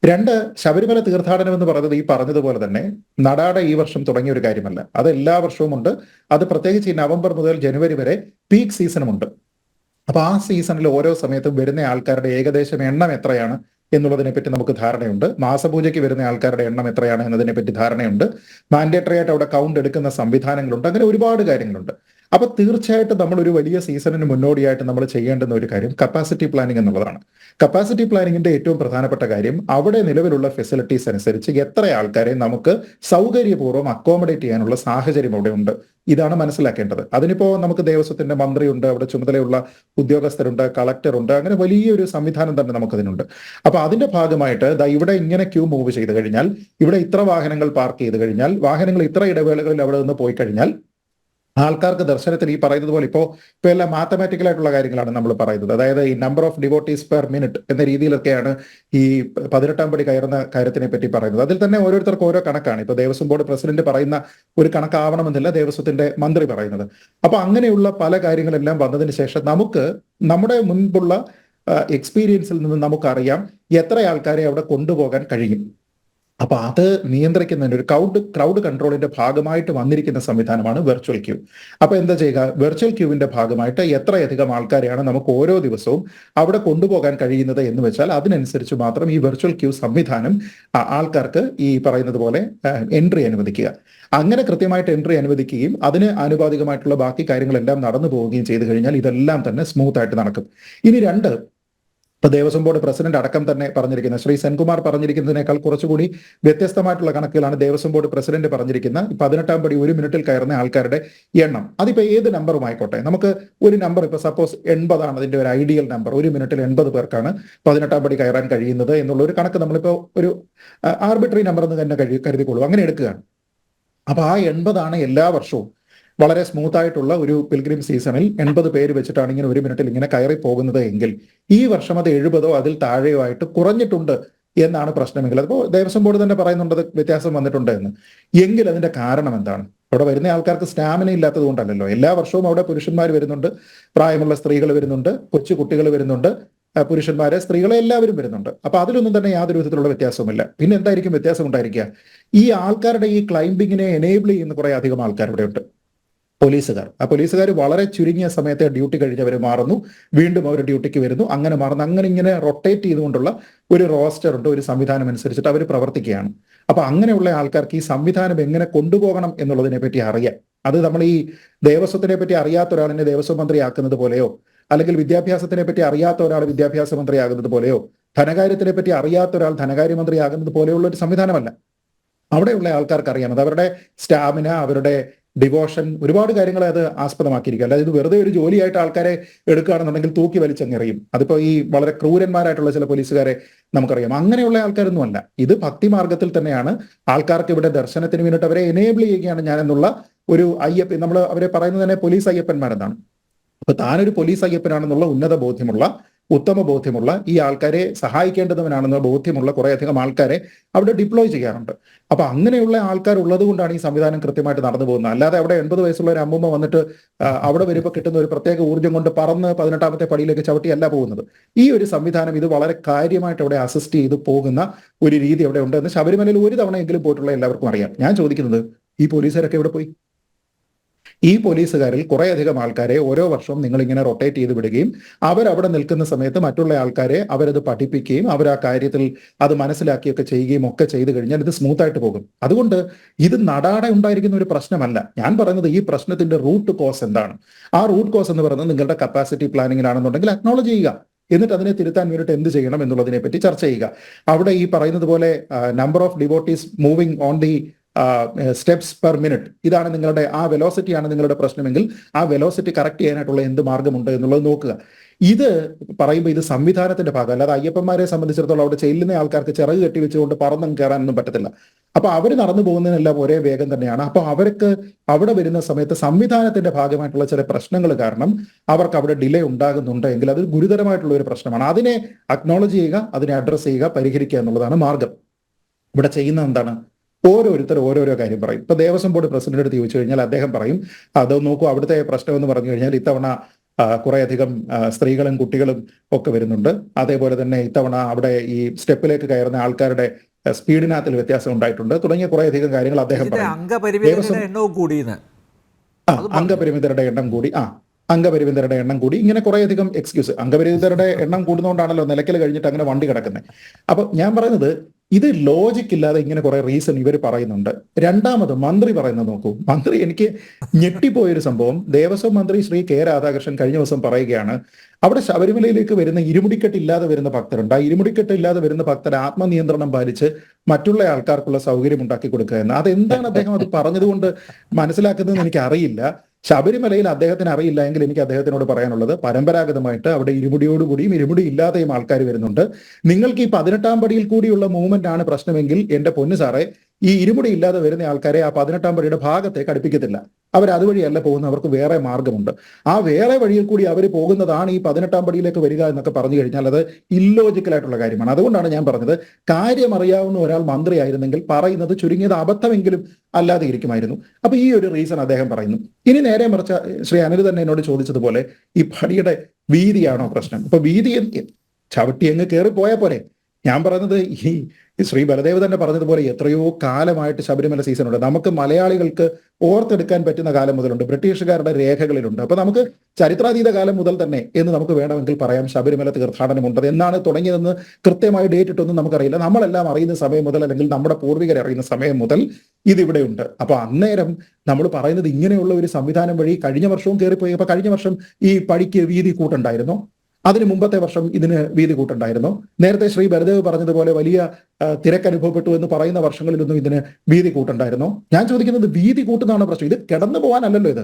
രണ്ട്, ശബരിമല തീർത്ഥാടനം എന്ന് പറയുന്നത് ഈ പറഞ്ഞതുപോലെ തന്നെ നടാടെ ഈ വർഷം തുടങ്ങിയ ഒരു കാര്യമല്ല. അത് എല്ലാ വർഷവും ഉണ്ട്. അത് പ്രത്യേകിച്ച് ഈ നവംബർ മുതൽ ജനുവരി വരെ പീക്ക് സീസണുമുണ്ട്. അപ്പൊ ആ സീസണിൽ ഓരോ സമയത്തും വരുന്ന ആൾക്കാരുടെ ഏകദേശം എണ്ണം എത്രയാണ് എന്നുള്ളതിനെ പറ്റി നമുക്ക് ധാരണയുണ്ട്. മാസപൂജയ്ക്ക് വരുന്ന ആൾക്കാരുടെ എണ്ണം എത്രയാണ് എന്നതിനെ പറ്റി ധാരണയുണ്ട്. മാൻഡേറ്ററി ആയിട്ട് അവിടെ കൗണ്ട് എടുക്കുന്ന സംവിധാനങ്ങളുണ്ട്. അങ്ങനെ ഒരുപാട് കാര്യങ്ങളുണ്ട്. അപ്പൊ തീർച്ചയായിട്ടും നമ്മൾ ഒരു വലിയ സീസണിന് മുന്നോടിയായിട്ട് നമ്മൾ ചെയ്യേണ്ടുന്ന ഒരു കാര്യം കപ്പാസിറ്റി പ്ലാനിംഗ് എന്നുള്ളതാണ്. കപ്പാസിറ്റി പ്ലാനിങ്ങിന്റെ ഏറ്റവും പ്രധാനപ്പെട്ട കാര്യം അവിടെ നിലവിലുള്ള ഫെസിലിറ്റീസ് അനുസരിച്ച് എത്ര ആൾക്കാരെ നമുക്ക് സൗകര്യപൂർവ്വം അക്കോമഡേറ്റ് ചെയ്യാനുള്ള സാഹചര്യം അവിടെ ഉണ്ട്. ഇതാണ് മനസ്സിലാക്കേണ്ടത്. അതിനിപ്പോ നമുക്ക് ദേവസ്വത്തിന്റെ മന്ത്രിയുണ്ട്, അവിടെ ചുമതലയുള്ള ഉദ്യോഗസ്ഥരുണ്ട്, കളക്ടറുണ്ട്, അങ്ങനെ വലിയൊരു സംവിധാനം തന്നെ നമുക്കതിനുണ്ട്. അപ്പൊ അതിന്റെ ഭാഗമായിട്ട് ഇവിടെ ഇങ്ങനെ ക്യൂ മൂവ് ചെയ്ത് കഴിഞ്ഞാൽ, ഇവിടെ ഇത്ര വാഹനങ്ങൾ പാർക്ക് ചെയ്ത് കഴിഞ്ഞാൽ, വാഹനങ്ങൾ ഇത്ര ഇടവേളകളിൽ അവിടെ നിന്ന് പോയി കഴിഞ്ഞാൽ ആൾക്കാർക്ക് ദർശനത്തിന് ഈ പറയുന്നത് പോലെ ഇപ്പോ എല്ലാം മാത്തമാറ്റിക്കൽ ആയിട്ടുള്ള കാര്യങ്ങളാണ് നമ്മൾ പറയുന്നത്. അതായത് ഈ number of devotees per minute എന്ന രീതിയിലൊക്കെയാണ് ഈ 18ാം പടി കയറുന്ന കാര്യത്തിനെ പറ്റി പറയുന്നത്. അതിൽ തന്നെ ഓരോരുത്തർക്കും ഓരോ കണക്കാണ്. ഇപ്പൊ ദേവസ്വം ബോർഡ് പ്രസിഡന്റ് പറയുന്ന ഒരു കണക്കാവണമെന്നില്ല ദേവസ്വത്തിന്റെ മന്ത്രി പറയുന്നത്. അപ്പൊ അങ്ങനെയുള്ള പല കാര്യങ്ങളെല്ലാം വന്നതിന് ശേഷം നമുക്ക് നമ്മുടെ മുൻപുള്ള എക്സ്പീരിയൻസിൽ നിന്ന് നമുക്കറിയാം എത്ര ആൾക്കാരെ അവിടെ കൊണ്ടുപോകാൻ കഴിയും. അപ്പൊ അത് നിയന്ത്രിക്കുന്നതിന് ഒരു ക്രൗഡ് കൺട്രോളിന്റെ ഭാഗമായിട്ട് വന്നിരിക്കുന്ന സംവിധാനമാണ് വെർച്വൽ ക്യൂ. അപ്പൊ എന്താ ചെയ്യുക, വെർച്വൽ ക്യൂവിന്റെ ഭാഗമായിട്ട് എത്രയധികം ആൾക്കാരെയാണ് നമുക്ക് ഓരോ ദിവസവും അവിടെ കൊണ്ടുപോകാൻ കഴിയുന്നത് എന്ന് വെച്ചാൽ അതിനനുസരിച്ച് മാത്രം ഈ വെർച്വൽ ക്യൂ സംവിധാനം ആൾക്കാർക്ക് ഈ പറയുന്നത് പോലെ എൻട്രി അനുവദിക്കുക. അങ്ങനെ കൃത്യമായിട്ട് എൻട്രി അനുവദിക്കുകയും അതിന് ആനുപാതികമായിട്ടുള്ള ബാക്കി കാര്യങ്ങളെല്ലാം നടന്നു പോവുകയും ചെയ്തു കഴിഞ്ഞാൽ ഇതെല്ലാം തന്നെ സ്മൂത്ത് ആയിട്ട് നടക്കും. ഇനി രണ്ട്, ഇപ്പൊ ദേവസ്വം ബോർഡ് പ്രസിഡന്റ് അടക്കം തന്നെ പറഞ്ഞിരിക്കുന്ന ശ്രീ സെൻകുമാർ പറഞ്ഞിരിക്കുന്നതിനേക്കാൾ കുറച്ചുകൂടി വ്യത്യസ്തമായിട്ടുള്ള കണക്കുകളാണ് ദേവസ്വം ബോർഡ് പ്രസിഡന്റ് പറഞ്ഞിരിക്കുന്ന 18ാം പടി 1 മിനിറ്റിൽ കയറുന്ന ആൾക്കാരുടെ എണ്ണം. അതിപ്പോ ഏത് നമ്പറും ആയിക്കോട്ടെ, നമുക്ക് ഒരു നമ്പർ ഇപ്പൊ സപ്പോസ് 80 ആണ് അതിന്റെ ഒരു ഐഡിയൽ നമ്പർ. 1 മിനിറ്റിൽ 80 പേർക്കാണ് 18ാം പടി കയറാൻ കഴിയുന്നത് എന്നുള്ള ഒരു കണക്ക് നമ്മളിപ്പോ ഒരു ആർബിട്രറി നമ്പർ എന്ന് തന്നെ കരുതിക്കൊള്ളൂ, അങ്ങനെ എടുക്കുകയാണ്. അപ്പൊ ആ 80 ആണ് എല്ലാ വർഷവും വളരെ സ്മൂത്ത് ആയിട്ടുള്ള ഒരു പിൽഗ്രിം സീസണിൽ 80 പേര് വെച്ചിട്ടാണ് ഇങ്ങനെ 1 മിനിറ്റിൽ ഇങ്ങനെ കയറി പോകുന്നത് എങ്കിൽ ഈ വർഷം അത് 70 അതിൽ താഴെയോ ആയിട്ട് കുറഞ്ഞിട്ടുണ്ട് എന്നാണ് പ്രശ്നമെങ്കിൽ, അതിപ്പോ ദേവസ്വം ബോർഡ് തന്നെ പറയുന്നുണ്ട് വ്യത്യാസം വന്നിട്ടുണ്ട് എന്ന്. എങ്കിൽ അതിന്റെ കാരണം എന്താണ്? അവിടെ വരുന്ന ആൾക്കാർക്ക് സ്റ്റാമിന ഇല്ലാത്തത് കൊണ്ടല്ലല്ലോ. എല്ലാ വർഷവും അവിടെ പുരുഷന്മാർ വരുന്നുണ്ട്, പ്രായമുള്ള സ്ത്രീകൾ വരുന്നുണ്ട്, കൊച്ചു കുട്ടികൾ വരുന്നുണ്ട്, പുരുഷന്മാരെ സ്ത്രീകളെ എല്ലാവരും വരുന്നുണ്ട്. അപ്പൊ അതിലൊന്നും തന്നെ യാതൊരു വിധത്തിലുള്ള വ്യത്യാസവുമില്ല. പിന്നെ എന്തായിരിക്കും വ്യത്യാസം ഉണ്ടായിരിക്കുക? ഈ ആൾക്കാരുടെ ഈ ക്ലൈംബിങ്ങിനെ എനേബിൾ ചെയ്യുന്ന കുറെ അധികം ആൾക്കാർ ഇവിടെ ഉണ്ട്. പോലീസുകാർ. ആ പോലീസുകാർ വളരെ ചുരുങ്ങിയ സമയത്തെ ഡ്യൂട്ടി കഴിഞ്ഞവർ മാറുന്നു, വീണ്ടും അവർ ഡ്യൂട്ടിക്ക് വരുന്നു, അങ്ങനെ മാറുന്നു, അങ്ങനെ ഇങ്ങനെ റൊട്ടേറ്റ് ചെയ്തുകൊണ്ടുള്ള ഒരു റോസ്റ്റർ ഉണ്ട്, ഒരു സംവിധാനം അനുസരിച്ചിട്ട് അവർ പ്രവർത്തിക്കുകയാണ്. അപ്പൊ അങ്ങനെയുള്ള ആൾക്കാർക്ക് ഈ സംവിധാനം എങ്ങനെ കൊണ്ടുപോകണം എന്നുള്ളതിനെ പറ്റി അറിയാം. അത് നമ്മൾ ഈ ദേവസ്വത്തിനെ പറ്റി അറിയാത്ത ഒരാളിനെ ദേവസ്വം മന്ത്രിയാക്കുന്നത് പോലെയോ, അല്ലെങ്കിൽ വിദ്യാഭ്യാസത്തിനെ പറ്റി അറിയാത്ത ഒരാൾ വിദ്യാഭ്യാസ മന്ത്രിയാകുന്നത് പോലെയോ, ധനകാര്യത്തിനെ പറ്റി അറിയാത്ത ഒരാൾ ധനകാര്യമന്ത്രിയാകുന്നത് പോലെയുള്ള ഒരു സംവിധാനമല്ല. അവിടെയുള്ള ആൾക്കാർക്ക് അറിയാം. അത് അവരുടെ സ്റ്റാമിന, അവരുടെ ഡിവോഷൻ, ഒരുപാട് കാര്യങ്ങളെ അത് ആസ്പദമാക്കിയിരിക്കുക. അല്ലാതെ ഇത് വെറുതെ ഒരു ജോലിയായിട്ട് ആൾക്കാരെ എടുക്കുകയാണെന്നുണ്ടെങ്കിൽ തൂക്കി വലിച്ചെറിയും. അതിപ്പോ ഈ വളരെ ക്രൂരന്മാരായിട്ടുള്ള ചില പോലീസുകാരെ നമുക്കറിയാം. അങ്ങനെയുള്ള ആൾക്കാരൊന്നുമല്ല. ഇത് ഭക്തി മാർഗത്തിൽ തന്നെയാണ് ആൾക്കാർക്ക് ഇവിടെ ദർശനത്തിന് വേണ്ടിയിട്ട് അവരെ എനേബിൾ ചെയ്യുകയാണ് ഞാൻ എന്നുള്ള ഒരു അയ്യപ്പൻ, നമ്മൾ അവരെ പറയുന്നത് തന്നെ പോലീസ് അയ്യപ്പന്മാരെന്നാണ്. അപ്പൊ താനൊരു പോലീസ് അയ്യപ്പനാണെന്നുള്ള ഉന്നത ബോധ്യമുള്ള, ഉത്തമ ബോധ്യമുള്ള, ഈ ആൾക്കാരെ സഹായിക്കേണ്ടവനാണെന്ന ബോധ്യമുള്ള കുറേയധികം ആൾക്കാരെ അവിടെ ഡിപ്ലോയ് ചെയ്യാറുണ്ട്. അപ്പൊ അങ്ങനെയുള്ള ആൾക്കാർ ഉള്ളത് കൊണ്ടാണ് ഈ സംവിധാനം കൃത്യമായിട്ട് നടന്നു പോകുന്നത്. അല്ലാതെ അവിടെ 80 വയസ്സുള്ള ഒരു അമ്മൂമ്മ വന്നിട്ട് അവിടെ വരുമ്പോൾ കിട്ടുന്ന ഒരു പ്രത്യേക ഊർജ്ജം കൊണ്ട് പറന്ന് 18ാമത്തെ പടിയിലേക്ക് ചവിട്ടിയല്ല പോകുന്നത്. ഈ ഒരു സംവിധാനം ഇത് വളരെ കാര്യമായിട്ട് അവിടെ അസിസ്റ്റ് ചെയ്ത് പോകുന്ന ഒരു രീതി അവിടെ ഉണ്ട് എന്ന് ശബരിമലയിൽ ഒരു തവണയെങ്കിലും പോയിട്ടുള്ള എല്ലാവർക്കും അറിയാം. ഞാൻ ചോദിക്കുന്നത്, ഈ പോലീസുകാരൊക്കെ എവിടെ പോയി? ഈ പോലീസുകാരിൽ കുറേയധികം ആൾക്കാരെ ഓരോ വർഷവും നിങ്ങൾ ഇങ്ങനെ റൊട്ടേറ്റ് ചെയ്ത് വിടുകയും അവരവിടെ നിൽക്കുന്ന സമയത്ത് മറ്റുള്ള ആൾക്കാരെ അവരത് പഠിപ്പിക്കുകയും അവർ ആ കാര്യത്തിൽ അത് മനസ്സിലാക്കിയൊക്കെ ചെയ്യുകയും ഒക്കെ ചെയ്തു കഴിഞ്ഞാൽ ഇത് സ്മൂത്ത് ആയിട്ട് പോകും. അതുകൊണ്ട് ഇത് നടാടെ ഉണ്ടായിരിക്കുന്ന ഒരു പ്രശ്നമല്ല. ഞാൻ പറയുന്നത് ഈ പ്രശ്നത്തിന്റെ റൂട്ട് കോസ് എന്താണ്? ആ റൂട്ട് കോസ് എന്ന് പറയുന്നത് നിങ്ങളുടെ കപ്പാസിറ്റി പ്ലാനിങ്ങിലാണെന്നുണ്ടെങ്കിൽ അക്നോളജ് ചെയ്യുക, എന്നിട്ട് അതിനെ തിരുത്താൻ വേണ്ടിയിട്ട് എന്ത് ചെയ്യണം എന്നുള്ളതിനെ പറ്റി ചർച്ച ചെയ്യുക. അവിടെ ഈ പറയുന്നത് പോലെ number of devotees moving on the steps per minute, ഇതാണ് നിങ്ങളുടെ ആ വെലോസിറ്റിയാണ് നിങ്ങളുടെ പ്രശ്നമെങ്കിൽ ആ വെലോസിറ്റി കറക്റ്റ് ചെയ്യാനായിട്ടുള്ള എന്ത് മാർഗമുണ്ട് എന്നുള്ളത് നോക്കുക. ഇത് പറയുമ്പോൾ ഇത് സംവിധാനത്തിന്റെ ഭാഗം, അല്ലാതെ അയ്യപ്പന്മാരെ സംബന്ധിച്ചിടത്തോളം അവിടെ ചെല്ലുന്ന ആൾക്കാർക്ക് ചിറക് കെട്ടി വെച്ചുകൊണ്ട് പറന്നും കയറാനൊന്നും പറ്റത്തില്ല. അപ്പൊ അവർ നടന്നു പോകുന്നതിനെല്ലാം ഒരേ വേഗം തന്നെയാണ്. അപ്പൊ അവർക്ക് അവിടെ വരുന്ന സമയത്ത് സംവിധാനത്തിന്റെ ഭാഗമായിട്ടുള്ള ചില പ്രശ്നങ്ങൾ കാരണം അവർക്ക് അവിടെ ഡിലേ ഉണ്ടാകുന്നുണ്ട് എങ്കിൽ അത് ഗുരുതരമായിട്ടുള്ള ഒരു പ്രശ്നമാണ്. അതിനെ അക്നോളജ് ചെയ്യുക, അതിനെ അഡ്രസ് ചെയ്യുക, പരിഹരിക്കുക എന്നുള്ളതാണ് മാർഗം. ഇവിടെ ചെയ്യുന്നത് എന്താണ്? ഓരോരുത്തർ ഓരോരോ കാര്യം പറയും. ഇപ്പൊ ദേവസ്വം ബോർഡ് പ്രസിഡന്റ് അടുത്ത് ചോദിച്ചു കഴിഞ്ഞാൽ അദ്ദേഹം പറയും, അത് നോക്കൂ, അവിടുത്തെ പ്രശ്നം എന്ന് പറഞ്ഞു കഴിഞ്ഞാൽ ഇത്തവണ കുറേയധികം സ്ത്രീകളും കുട്ടികളും ഒക്കെ വരുന്നുണ്ട്. അതേപോലെ തന്നെ ഇത്തവണ അവിടെ ഈ സ്റ്റെപ്പിലേക്ക് കയറുന്ന ആൾക്കാരുടെ സ്പീഡിനകത്തിൽ വ്യത്യാസം ഉണ്ടായിട്ടുണ്ട്. തുടങ്ങിയ കുറേയധികം കാര്യങ്ങൾ അദ്ദേഹം അംഗപരിമിതരുടെ എണ്ണം കൂടി അംഗപരിമിതരുടെ എണ്ണം കൂടി, ഇങ്ങനെ കുറേയധികം എക്സ്ക്യൂസ്. അംഗപരിമിതരുടെ എണ്ണം കൂടുന്നതുകൊണ്ടാണല്ലോ നിലയ്ക്കൽ കഴിഞ്ഞിട്ട് അങ്ങനെ വണ്ടി കിടക്കുന്നത്. അപ്പൊ ഞാൻ പറയുന്നത് ഇത് ലോജിക് ഇല്ലാതെ ഇങ്ങനെ കുറെ റീസൺ ഇവർ പറയുന്നുണ്ട്. രണ്ടാമത് മന്ത്രി പറയുന്നത് നോക്കൂ. മന്ത്രി എനിക്ക് ഞെട്ടിപ്പോയൊരു സംഭവം, ദേവസ്വം മന്ത്രി ശ്രീ കെ രാധാകൃഷ്ണൻ കഴിഞ്ഞ ദിവസം പറയുകയാണ്, അവിടെ ശബരിമലയിലേക്ക് വരുന്ന ഇരുമുടിക്കെട്ടില്ലാതെ വരുന്ന ഭക്തരുണ്ട്. ആ ഇരുമുടിക്കെട്ടില്ലാതെ വരുന്ന ഭക്തർ ആത്മനിയന്ത്രണം പാലിച്ച് മറ്റുള്ള ആൾക്കാർക്കുള്ള സൗകര്യം ഉണ്ടാക്കി കൊടുക്കുക എന്ന്. അതെന്താണ് അദ്ദേഹം അത് പറഞ്ഞതുകൊണ്ട് മനസ്സിലാക്കുന്നതെന്ന് എനിക്ക് അറിയില്ല. ശബരിമലയിൽ അദ്ദേഹത്തിന് അറിയില്ല എങ്കിൽ എനിക്ക് അദ്ദേഹത്തിനോട് പറയാനുള്ളത്, പരമ്പരാഗതമായിട്ട് അവിടെ ഇരുമുടിയോടുകൂടിയും ഇരുമുടി ഇല്ലാതെയും ആൾക്കാർ വരുന്നുണ്ട്. നിങ്ങൾക്ക് ഈ 18-ാം പടിയിൽ കൂടിയുള്ള മൂവ്മെന്റ് ആണ് പ്രശ്നമെങ്കിൽ എന്റെ പൊന്നു സാറേ, ഈ ഇരുമുടി ഇല്ലാതെ വരുന്ന ആൾക്കാരെ ആ 18-ാം പടിയുടെ ഭാഗത്തേക്ക് അടുപ്പിക്കത്തില്ല. അവർ അതുവഴിയല്ല പോകുന്നത്, അവർക്ക് വേറെ മാർഗമുണ്ട്. ആ വേറെ വഴിയിൽ കൂടി അവർ പോകുന്നതാണ് ഈ 18-ാം പടിയിലേക്ക് വരിക എന്നൊക്കെ പറഞ്ഞു കഴിഞ്ഞാൽ അത് ഇല്ലോജിക്കലായിട്ടുള്ള കാര്യമാണ്. അതുകൊണ്ടാണ് ഞാൻ പറഞ്ഞത്, കാര്യം അറിയാവുന്ന ഒരാൾ മന്ത്രിയായിരുന്നെങ്കിൽ പറയുന്നത് ചുരുങ്ങിയത് അബദ്ധമെങ്കിലും അല്ലാതെ ഇരിക്കുമായിരുന്നു. അപ്പൊ ഈ ഒരു റീസൺ അദ്ദേഹം പറയുന്നു. ഇനി നേരെ മറിച്ച് ശ്രീ അനിൽ തന്നെ എന്നോട് ചോദിച്ചതുപോലെ ഈ പടിയുടെ വീതിയാണോ പ്രശ്നം? ഇപ്പൊ വീതി ചവിട്ടി അങ്ങ് കയറി പോയാൽ പോരെ. ഞാൻ പറയുന്നത് ഈ ശ്രീ ബലദേവ് തന്നെ പറഞ്ഞതുപോലെ എത്രയോ കാലമായിട്ട് ശബരിമല സീസൺ ഉണ്ട്. നമുക്ക് മലയാളികൾക്ക് ഓർത്തെടുക്കാൻ പറ്റുന്ന കാലം മുതലുണ്ട്, ബ്രിട്ടീഷുകാരുടെ രേഖകളിലുണ്ട്. അപ്പൊ നമുക്ക് ചരിത്രാതീത കാലം മുതൽ തന്നെ എന്ന് നമുക്ക് വേണമെങ്കിൽ പറയാം ശബരിമല തീർത്ഥാടനമുണ്ട്. എന്നാണ് തുടങ്ങിയതെന്ന് കൃത്യമായി ഡേറ്റ് ഇട്ടൊന്നും നമുക്കറിയില്ല. നമ്മളെല്ലാം അറിയുന്ന സമയം മുതൽ, അല്ലെങ്കിൽ നമ്മുടെ പൂർവികർ അറിയുന്ന സമയം മുതൽ ഇതിവിടെ ഉണ്ട്. അപ്പൊ അന്നേരം നമ്മൾ പറയുന്നത് ഇങ്ങനെയുള്ള ഒരു സംവിധാനം വഴി കഴിഞ്ഞ വർഷവും കയറിപ്പോയി. അപ്പൊ കഴിഞ്ഞ വർഷം ഈ പടിക്ക് വീതി കൂട്ടുണ്ടായിരുന്നു, അതിന് മുമ്പത്തെ വർഷം ഇതിന് വീതി കൂട്ടുണ്ടായിരുന്നു. നേരത്തെ ശ്രീ ബലദേവ് പറഞ്ഞതുപോലെ വലിയ തിരക്ക് അനുഭവപ്പെട്ടു എന്ന് പറയുന്ന വർഷങ്ങളിലൊന്നും ഇതിന് വീതി കൂട്ടുണ്ടായിരുന്നു. ഞാൻ ചോദിക്കുന്നത് വീതി കൂട്ടുന്നതാണ് പ്രശ്നം. ഇത് കിടന്നു പോകാനല്ലല്ലോ, ഇത്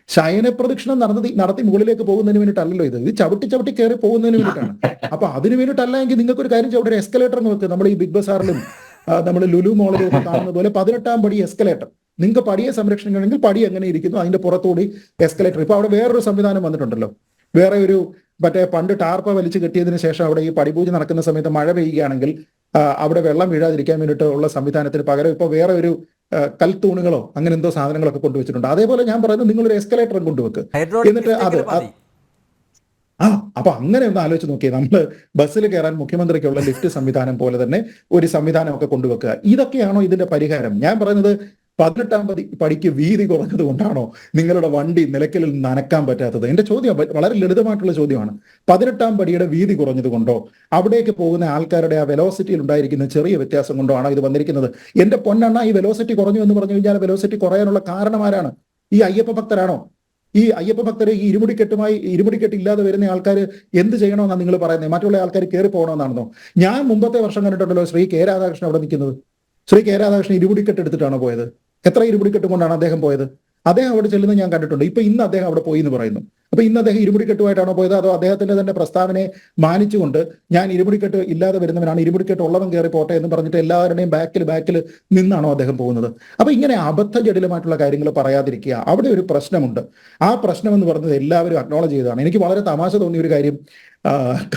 ശയന പ്രദക്ഷിണം നടത്തി മുകളിലേക്ക് പോകുന്നതിന് വേണ്ടിയിട്ടല്ലല്ലോ, ഇത് ചവിട്ടി ചവിട്ടി കയറി പോകുന്നതിന് വേണ്ടിയിട്ടാണ്. അപ്പൊ അതിന് വേണ്ടിയിട്ടല്ല എങ്കിൽ നിങ്ങൾക്ക് ഒരു കാര്യം അവിടെ ഒരു എസ്കലേറ്റർ നോക്ക്. നമ്മൾ ഈ ബിഗ് ബസാറിലും നമ്മൾ ലുലു മോളിലും ഒക്കെ കാണുന്ന പോലെ 18-ാം പടി എസ്കലേറ്റർ. നിങ്ങൾക്ക് പടിയെ സംരക്ഷിക്കണമെങ്കിൽ പടി എങ്ങനെ ഇരിക്കുന്നു അതിന്റെ പുറത്തുകൂടി എസ്കലേറ്റർ. ഇപ്പൊ അവിടെ വേറൊരു സംവിധാനം വന്നിട്ടുണ്ടല്ലോ, വേറെ ഒരു മറ്റേ പണ്ട് ടാർപ്പ വലിച്ചു കെട്ടിയതിന് ശേഷം അവിടെ ഈ പടിപൂജ നടക്കുന്ന സമയത്ത് മഴ പെയ്യുകയാണെങ്കിൽ അവിടെ വെള്ളം വീഴാതിരിക്കാൻ വേണ്ടിയിട്ട് ഉള്ള സംവിധാനത്തിന് പകരം ഇപ്പൊ വേറെ ഒരു കൽത്തൂണുകളോ അങ്ങനെ എന്തോ സാധനങ്ങളൊക്കെ കൊണ്ടുവച്ചിട്ടുണ്ട്. അതേപോലെ ഞാൻ പറയുന്നത് നിങ്ങളൊരു എസ്കലേറ്റർ കൊണ്ടുവെക്കുക, എന്നിട്ട് അത് അപ്പൊ അങ്ങനെ ഒന്ന് ആലോചിച്ച് നോക്കിയേ. നമ്മള് ബസ്സിൽ കയറാൻ മുഖ്യമന്ത്രിക്കുള്ള ലിഫ്റ്റ് സംവിധാനം പോലെ തന്നെ ഒരു സംവിധാനമൊക്കെ കൊണ്ടുവെക്കുക. ഇതൊക്കെയാണോ ഇതിന്റെ പരിഹാരം? ഞാൻ പറയുന്നത് 18-ാം പടിക്ക് വീതി കുറഞ്ഞത് കൊണ്ടാണോ നിങ്ങളുടെ വണ്ടി നിലയ്ക്കലിൽ നിന്ന് അനക്കാൻ പറ്റാത്തത്? എന്റെ ചോദ്യം വളരെ ലളിതമായിട്ടുള്ള ചോദ്യമാണ്. 18-ാം പടിയുടെ വീതി കുറഞ്ഞത് കൊണ്ടോ, അവിടേക്ക് പോകുന്ന ആൾക്കാരുടെ ആ വെലോസിറ്റിയിൽ ഉണ്ടായിരിക്കുന്ന ചെറിയ വ്യത്യാസം കൊണ്ടോ ആണോ ഇത് വന്നിരിക്കുന്നത്? എന്റെ പൊന്നെണ്ണ, ഈ വെലോസിറ്റി കുറഞ്ഞു എന്ന് പറഞ്ഞു കഴിഞ്ഞാൽ വെലോസിറ്റി കുറയാനുള്ള കാരണം ആരാണ്? ഈ അയ്യപ്പ ഭക്തരാണോ? ഈ അയ്യപ്പ ഭക്തരെ ഈ ഇരുമുടിക്കെട്ട് ഇല്ലാതെ വരുന്ന ആൾക്കാർ എന്ത് ചെയ്യണമെന്നാണ് നിങ്ങൾ പറയുന്നത്? മറ്റുള്ള ആൾക്കാർ കയറി പോകണമെന്നാണെന്നോ? ഞാൻ മുമ്പത്തെ വർഷം കണ്ടിട്ടുണ്ടല്ലോ ശ്രീ കെ രാധാകൃഷ്ണൻ അവിടെ നിൽക്കുന്നത്. ശ്രീ കെ രാധാകൃഷ്ണൻ ഇരുമുടിക്കെട്ട് എടുത്തിട്ടാണോ പോയത്? എത്ര ഇരുമുടിക്കെട്ട് കൊണ്ടാണ് അദ്ദേഹം പോയത്? അദ്ദേഹം അവിടെ ചെല്ലുന്നത് ഞാൻ കണ്ടിട്ടുണ്ട്. ഇപ്പൊ ഇന്ന് അദ്ദേഹം അവിടെ പോയി എന്ന് പറയുന്നു. അപ്പൊ ഇന്ന് അദ്ദേഹം ഇരുമുടിക്കെട്ടുമായിട്ടാണോ പോയത്, അതോ അദ്ദേഹത്തിന്റെ തന്നെ പ്രസ്താവനയെ മാനിച്ചുകൊണ്ട് ഞാൻ ഇരുമുടിക്കെട്ട് ഇല്ലാതെ വരുന്നവനാണ്, ഇരുമുടിക്കെട്ട് ഉള്ളവൻ കയറി പോട്ടെ എന്ന് പറഞ്ഞിട്ട് എല്ലാവരുടെയും ബാക്കിൽ നിന്നാണോ അദ്ദേഹം പോകുന്നത്? അപ്പൊ ഇങ്ങനെ അബദ്ധജടിലമായിട്ടുള്ള കാര്യങ്ങൾ പറയാതിരിക്കുക. അവിടെ ഒരു പ്രശ്നമുണ്ട്. ആ പ്രശ്നം എന്ന് പറയുന്നത് എല്ലാവരും അക്നോളജ് ചെയ്തതാണ്. എനിക്ക് വളരെ തമാശ തോന്നിയ ഒരു കാര്യം,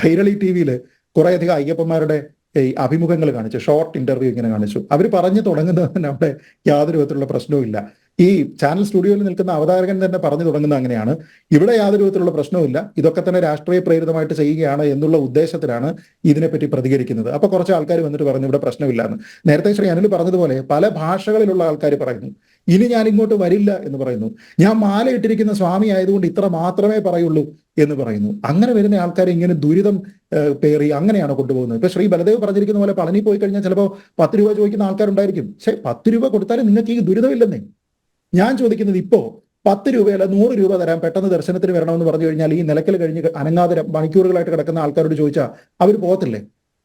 കൈരളി TV-യിൽ കുറേയധികം അയ്യപ്പന്മാരുടെ ഈ അഭിമുഖങ്ങൾ കാണിച്ചു, ഷോർട്ട് ഇന്റർവ്യൂ ഇങ്ങനെ കാണിച്ചു. അവർ പറഞ്ഞു തുടങ്ങുന്നതിന് അവിടെ യാതൊരു വിധത്തിലുള്ള പ്രശ്നവും ഇല്ല. ഈ ചാനൽ സ്റ്റുഡിയോയിൽ നിൽക്കുന്ന അവതാരകൻ തന്നെ പറഞ്ഞു തുടങ്ങുന്നത് അങ്ങനെയാണ്, ഇവിടെ യാതൊരു വിധത്തിലുള്ള പ്രശ്നവുമില്ല, ഇതൊക്കെ തന്നെ രാഷ്ട്രീയ പ്രേരിതമായിട്ട് ചെയ്യുകയാണ് എന്നുള്ള ഉദ്ദേശത്തിലാണ് ഇതിനെപ്പറ്റി പ്രതികരിക്കുന്നത്. അപ്പൊ കുറച്ച് ആൾക്കാർ വന്നിട്ട് പറഞ്ഞു ഇവിടെ പ്രശ്നമില്ല എന്ന്. നേരത്തെ ശ്രീ അനിൽ പറഞ്ഞതുപോലെ പല ഭാഷകളിലുള്ള ആൾക്കാർ പറയുന്നു, ഇനി ഞാൻ ഇങ്ങോട്ട് വരില്ല എന്ന് പറയുന്നു, ഞാൻ മാല ഇട്ടിരിക്കുന്ന സ്വാമി ആയതുകൊണ്ട് ഇത്ര മാത്രമേ പറയുള്ളൂ എന്ന് പറയുന്നു. അങ്ങനെ വരുന്ന ആൾക്കാരെ ഇങ്ങനെ ദുരിതം പേറി അങ്ങനെയാണോ കൊണ്ടുപോകുന്നത്? ഇപ്പൊ ശ്രീ ബലദേവ് പറഞ്ഞിരിക്കുന്ന പോലെ പളനി പോയി കഴിഞ്ഞാൽ ചിലപ്പോൾ 10 രൂപ ചോദിക്കുന്ന ആൾക്കാരുണ്ടായിരിക്കും. പക്ഷെ 10 രൂപ കൊടുത്താലും നിങ്ങൾക്ക് ഈ ദുരിതമില്ലെന്നേ. ഞാൻ ചോദിക്കുന്നത്, ഇപ്പോ 10 രൂപയല്ല 100 രൂപ തരാം, പെട്ടെന്ന് ദർശനത്തിന് വരണമെന്ന് പറഞ്ഞു കഴിഞ്ഞാൽ ഈ നിലയ്ക്കൽ കഴിഞ്ഞ് അനങ്ങാതെ മണിക്കൂറുകളായിട്ട് കിടക്കുന്ന ആൾക്കാരോട് ചോദിച്ചാൽ അവർ പോകത്തില്ലേ?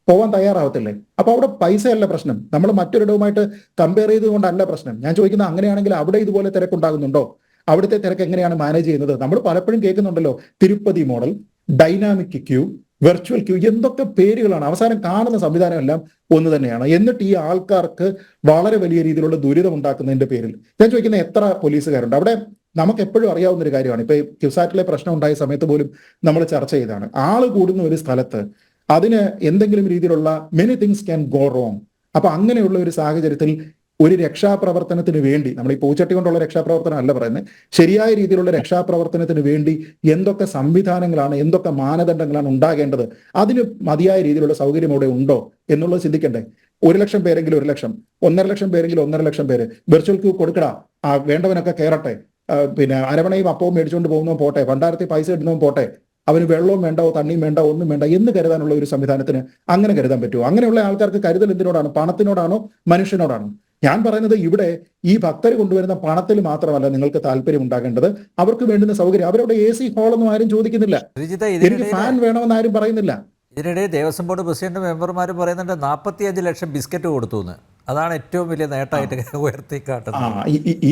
പോവാൻ തയ്യാറാവത്തില്ലേ? അപ്പൊ അവിടെ പൈസയല്ല പ്രശ്നം, നമ്മൾ മറ്റൊരിടവുമായിട്ട് കമ്പയർ ചെയ്തുകൊണ്ടല്ല പ്രശ്നം. ഞാൻ ചോദിക്കുന്നത്, അങ്ങനെയാണെങ്കിൽ അവിടെ ഇതുപോലെ തിരക്കുണ്ടാകുന്നുണ്ടോ? അവിടുത്തെ തിരക്ക് എങ്ങനെയാണ് മാനേജ് ചെയ്യുന്നത്? നമ്മൾ പലപ്പോഴും കേൾക്കുന്നുണ്ടല്ലോ, Tirupati model, dynamic queue, virtual queue, എന്തൊക്കെ പേരുകളാണ്. അവസാനം കാണുന്ന സംവിധാനം എല്ലാം ഒന്ന് തന്നെയാണ്. എന്നിട്ട് ഈ ആൾക്കാർക്ക് വളരെ വലിയ രീതിയിലുള്ള ദുരിതം ഉണ്ടാക്കുന്നതിന്റെ പേരിൽ ഞാൻ ചോദിക്കുന്നത്, എത്ര പോലീസുകാരുണ്ട് അവിടെ? നമുക്ക് എപ്പോഴും അറിയാവുന്ന ഒരു കാര്യമാണ്. ഇപ്പൊ ക്യുസാറ്റിലെ പ്രശ്നം ഉണ്ടായ സമയത്ത് പോലും നമ്മൾ ചർച്ച ചെയ്താണ്, ആള് കൂടുന്ന ഒരു സ്ഥലത്ത് അതിന് എന്തെങ്കിലും രീതിയിലുള്ള many things can go wrong. അപ്പൊ അങ്ങനെയുള്ള ഒരു സാഹചര്യത്തിൽ ഒരു രക്ഷാപ്രവർത്തനത്തിന് വേണ്ടി, നമ്മൾ ഈ പൂച്ചട്ടി കൊണ്ടുള്ള രക്ഷാപ്രവർത്തനം അല്ല പറയുന്നത്, ശരിയായ രീതിയിലുള്ള രക്ഷാപ്രവർത്തനത്തിന് വേണ്ടി എന്തൊക്കെ സംവിധാനങ്ങളാണ്, എന്തൊക്കെ മാനദണ്ഡങ്ങളാണ് ഉണ്ടാകേണ്ടത്, അതിന് മതിയായ രീതിയിലുള്ള സൗകര്യം അവിടെ ഉണ്ടോ എന്നുള്ളത് ചിന്തിക്കണ്ടേ. 1 ലക്ഷം പേരെങ്കിലും 1 ലക്ഷം, 1.5 ലക്ഷം പേരെങ്കിലും 1.5 ലക്ഷം പേര് വെർച്വൽ ക്യൂ കൊടുക്കടാ, വേണ്ടവനൊക്കെ കയറട്ടെ, പിന്നെ അരവണയും അപ്പവും മേടിച്ചുകൊണ്ട് പോകുന്നവൻ പോട്ടെ, ഭണ്ഡാരത്തിൽ പൈസ ഇടുന്നവൻ പോട്ടെ, അവന് വെള്ളവും വേണ്ട, തണ്ണിയും വേണ്ട, ഒന്നും വേണ്ട എന്ന് കരുതാനുള്ള ഒരു സംവിധാനത്തിന് അങ്ങനെ കരുതാൻ പറ്റുമോ? അങ്ങനെയുള്ള ആൾക്കാർക്ക് കരുതൽ എന്തിനോടാണ്? പണത്തിനോടാണോ മനുഷ്യനോടാണോ? ഞാൻ പറയുന്നത് ഇവിടെ ഈ ഭക്തർ കൊണ്ടുവരുന്ന പണത്തിൽ മാത്രമല്ല നിങ്ങൾക്ക് താല്പര്യം ഉണ്ടാകേണ്ടത്, അവർക്ക് വേണ്ടുന്ന സൗകര്യം. അവരവിടെ AC ഹാളൊന്നും ആരും ചോദിക്കുന്നില്ല, എനിക്ക് ഫാൻ വേണമെന്ന് ആരും പറയുന്നില്ല. ഇതിനിടെ ദേവസ്വം ബോർഡ് പ്രസിഡന്റ് മെമ്പർമാർ പറയുന്നുണ്ട് 45 ലക്ഷം ബിസ്ക്കറ്റ് കൊടുത്തു എന്ന്. അതാണ് ഏറ്റവും വലിയ നേട്ടമായിട്ട് ഉയർത്തിക്കാട്ടുന്നത്.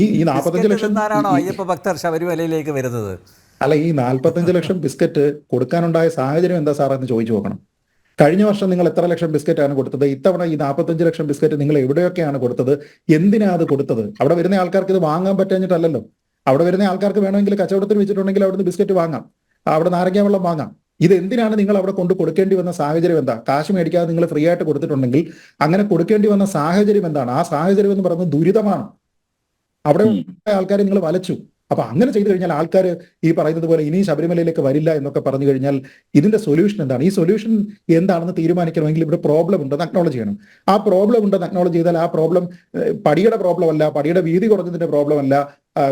ഈ 45 ലക്ഷം അയ്യപ്പ ഭക്തർ ശബരിമലയിലേക്ക് വരുന്നത്. അല്ല, ഈ 45 ലക്ഷം ബിസ്ക്കറ്റ് കൊടുക്കാനുണ്ടായ സാഹചര്യം എന്താ സാർ എന്ന് ചോദിച്ചു നോക്കണം. കഴിഞ്ഞ വർഷം നിങ്ങൾ എത്ര ലക്ഷം ബിസ്ക്കറ്റാണ് കൊടുത്തത്? ഇത്തവണ ഈ 45 ലക്ഷം ബിസ്ക്കറ്റ് നിങ്ങൾ എവിടെയൊക്കെയാണ് കൊടുത്തത്? എന്തിനാ അത് കൊടുത്തത്? അവിടെ വരുന്ന ആൾക്കാർക്ക് ഇത് വാങ്ങാൻ പറ്റാഞ്ഞിട്ടല്ലല്ലോ. അവിടെ വരുന്ന ആൾക്കാർക്ക് വേണമെങ്കിൽ കച്ചവടത്തിന് വെച്ചിട്ടുണ്ടെങ്കിൽ അവിടുന്ന് ബിസ്ക്കറ്റ് വാങ്ങാം, അവിടെ നാരങ്ങ വെള്ളം വാങ്ങാം. ഇത് എന്തിനാണ് നിങ്ങൾ അവിടെ കൊണ്ട് കൊടുക്കേണ്ടി വന്ന സാഹചര്യം എന്താ? കാശ് മേടിക്കാതെ നിങ്ങൾ ഫ്രീ ആയിട്ട് കൊടുത്തിട്ടുണ്ടെങ്കിൽ അങ്ങനെ കൊടുക്കേണ്ടി വന്ന സാഹചര്യം എന്താണ്? ആ സാഹചര്യം എന്ന് പറയുന്നത് ദുരിതമാണ്. അവിടെ ആൾക്കാരെ നിങ്ങൾ വലച്ചു. അപ്പൊ അങ്ങനെ ചെയ്തു കഴിഞ്ഞാൽ ആൾക്കാർ ഈ പറയുന്നത് പോലെ ഇനി ശബരിമലയിലേക്ക് വരില്ല എന്നൊക്കെ പറഞ്ഞു കഴിഞ്ഞാൽ ഇതിന്റെ സൊല്യൂഷൻ എന്താണ്? ഈ സൊല്യൂഷൻ എന്താണെന്ന് തീരുമാനിക്കണമെങ്കിൽ ഇവിടെ പ്രോബ്ലം ഉണ്ടെന്ന് അക്നോളജ് ചെയ്യണം. ആ പ്രോബ്ലം ഉണ്ടെന്ന് അക്നോളജ് ചെയ്താൽ ആ പ്രോബ്ലം പടിയുടെ പ്രോബ്ലം അല്ല, പടിയുടെ വീതി കുറഞ്ഞതിന്റെ പ്രോബ്ലം അല്ല,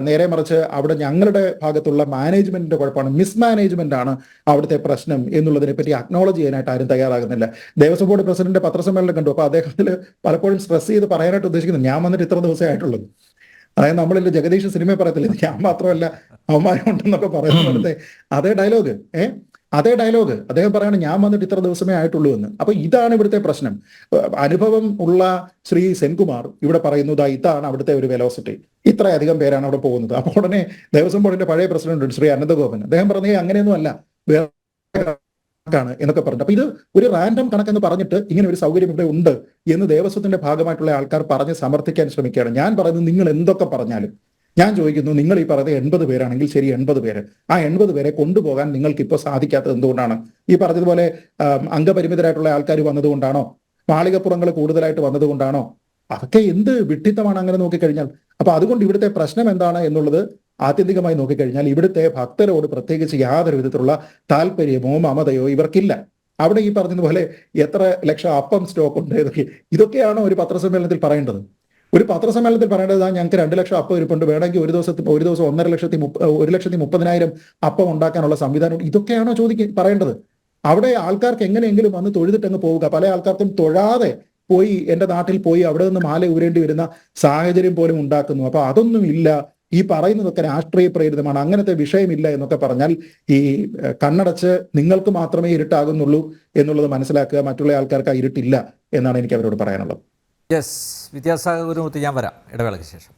നേരെ മറിച്ച് അവിടെ ഞങ്ങളുടെ ഭാഗത്തുള്ള മാനേജ്മെന്റിന്റെ കുഴപ്പമാണ്, മിസ്മാനേജ്മെന്റ് ആണ് അവിടുത്തെ പ്രശ്നം എന്നുള്ളതിനെ പറ്റി അക്നോളജ് ചെയ്യാനായിട്ട് ആരും തയ്യാറാകുന്നില്ല. ദേവസ്വം ബോർഡ് പ്രസിഡന്റ് പത്രസമ്മേളനം കണ്ടു. അപ്പൊ അദ്ദേഹത്തിൽ പലപ്പോഴും സ്ട്രെസ് ചെയ്ത് പറയാനായിട്ട് ഉദ്ദേശിക്കുന്നത് ഞാൻ വന്നിട്ട് ഇത്ര ദിവസമേ ആയിട്ടുള്ളത്. അതായത് നമ്മളില്ല ജഗദീഷ് സിനിമ പറയത്തില്ല ഞാൻ മാത്രമല്ല അവന്മാരും ഉണ്ടെന്നൊക്കെ പറയുന്നത് അതേ ഡയലോഗ് അതേ ഡയലോഗ് അദ്ദേഹം പറയാണ് ഞാൻ വന്നിട്ട് ഇത്ര ദിവസമേ ആയിട്ടുള്ളൂ എന്ന്. അപ്പൊ ഇതാണ് ഇവിടുത്തെ പ്രശ്നം. അനുഭവം ഉള്ള ശ്രീ സെൻകുമാർ ഇവിടെ പറയുന്നത് ഇതാണ് അവിടുത്തെ ഒരു വെലോസിറ്റി, ഇത്രയധികം പേരാണ് അവിടെ പോകുന്നത്. അപ്പൊ ഉടനെ ദേവസ്വം ബോർഡിന്റെ പഴയ പ്രസിഡന്റ് ശ്രീ അനന്തഗോപൻ അദ്ദേഹം പറഞ്ഞേ അങ്ങനെയൊന്നും അല്ല, ാണ് എന്നൊക്കെ പറഞ്ഞിട്ട്. അപ്പൊ ഇത് ഒരു റാൻഡം കണക്കെന്ന് പറഞ്ഞിട്ട് ഇങ്ങനെ ഒരു സൗകര്യം ഇവിടെ ഉണ്ട് എന്ന് ദേവസ്വത്തിന്റെ ഭാഗമായിട്ടുള്ള ആൾക്കാർ പറഞ്ഞ് സമർത്ഥിക്കാൻ ശ്രമിക്കുകയാണ്. ഞാൻ പറയുന്നത് നിങ്ങൾ എന്തൊക്കെ പറഞ്ഞാലും ഞാൻ ചോദിക്കുന്നു, നിങ്ങൾ ഈ പറയുന്നത് 80 പേരാണെങ്കിൽ ശരി, 80 പേര്, ആ 80 പേരെ കൊണ്ടുപോകാൻ നിങ്ങൾക്ക് ഇപ്പോൾ സാധിക്കാത്തത് എന്തുകൊണ്ടാണ്? ഈ പറഞ്ഞതുപോലെ അംഗപരിമിതരായിട്ടുള്ള ആൾക്കാർ വന്നതുകൊണ്ടാണോ? മാളികപ്പുറങ്ങൾ കൂടുതലായിട്ട് വന്നതുകൊണ്ടാണോ? അതൊക്കെ എന്ത് വിഡ്ഢിത്തമാണ് അങ്ങനെ നോക്കിക്കഴിഞ്ഞാൽ. അപ്പൊ അതുകൊണ്ട് ഇവിടുത്തെ പ്രശ്നം എന്താണ് എന്നുള്ളത് ആത്യന്തികമായി നോക്കിക്കഴിഞ്ഞാൽ ഇവിടുത്തെ ഭക്തരോട് പ്രത്യേകിച്ച് യാതൊരു വിധത്തിലുള്ള താല്പര്യമോ മമതയോ ഇവർക്കില്ല. അവിടെ ഈ പറഞ്ഞതുപോലെ എത്ര ലക്ഷം അപ്പം സ്റ്റോക്ക് ഉണ്ട്, ഇതൊക്കെയാണോ ഒരു പത്രസമ്മേളനത്തിൽ പറയേണ്ടത്? ഒരു പത്രസമ്മേളനത്തിൽ പറയേണ്ടത് ഞങ്ങൾക്ക് 2 ലക്ഷം അപ്പം ഇരിപ്പുണ്ട്, വേണമെങ്കിൽ ഒരു ദിവസം 1,30,000 അപ്പം ഉണ്ടാക്കാനുള്ള സംവിധാനം, ഇതൊക്കെയാണോ പറയേണ്ടത്? അവിടെ ആൾക്കാർക്ക് എങ്ങനെയെങ്കിലും വന്ന് തൊഴുതിട്ടങ്ങ് പോവുക. പല ആൾക്കാർക്കും തൊഴാതെ പോയി എൻ്റെ നാട്ടിൽ പോയി അവിടെ നിന്ന് മാല ഊരേണ്ടി വരുന്ന സാഹചര്യം പോലും ഉണ്ടാക്കുന്നു. അപ്പൊ അതൊന്നും ഇല്ല. ഈ പറയുന്നതൊക്കെ രാഷ്ട്രീയ പ്രേരിതമാണ്, അങ്ങനത്തെ വിഷയമില്ല എന്നൊക്കെ പറഞ്ഞാൽ ഈ കണ്ണടച്ച് നിങ്ങൾക്ക് മാത്രമേ ഇരുട്ടാകുന്നുള്ളൂ എന്നുള്ളത് മനസ്സിലാക്കുക. മറ്റുള്ള ആൾക്കാർക്ക് ആ ഇരുട്ടില്ല എന്നാണ് എനിക്ക് അവരോട് പറയാനുള്ളത്. യെസ്, വിദ്യാസാഗർ ഗുരുമൂർത്തി, ഞാൻ വരാം ഇടവേളയ്ക്ക് ശേഷം.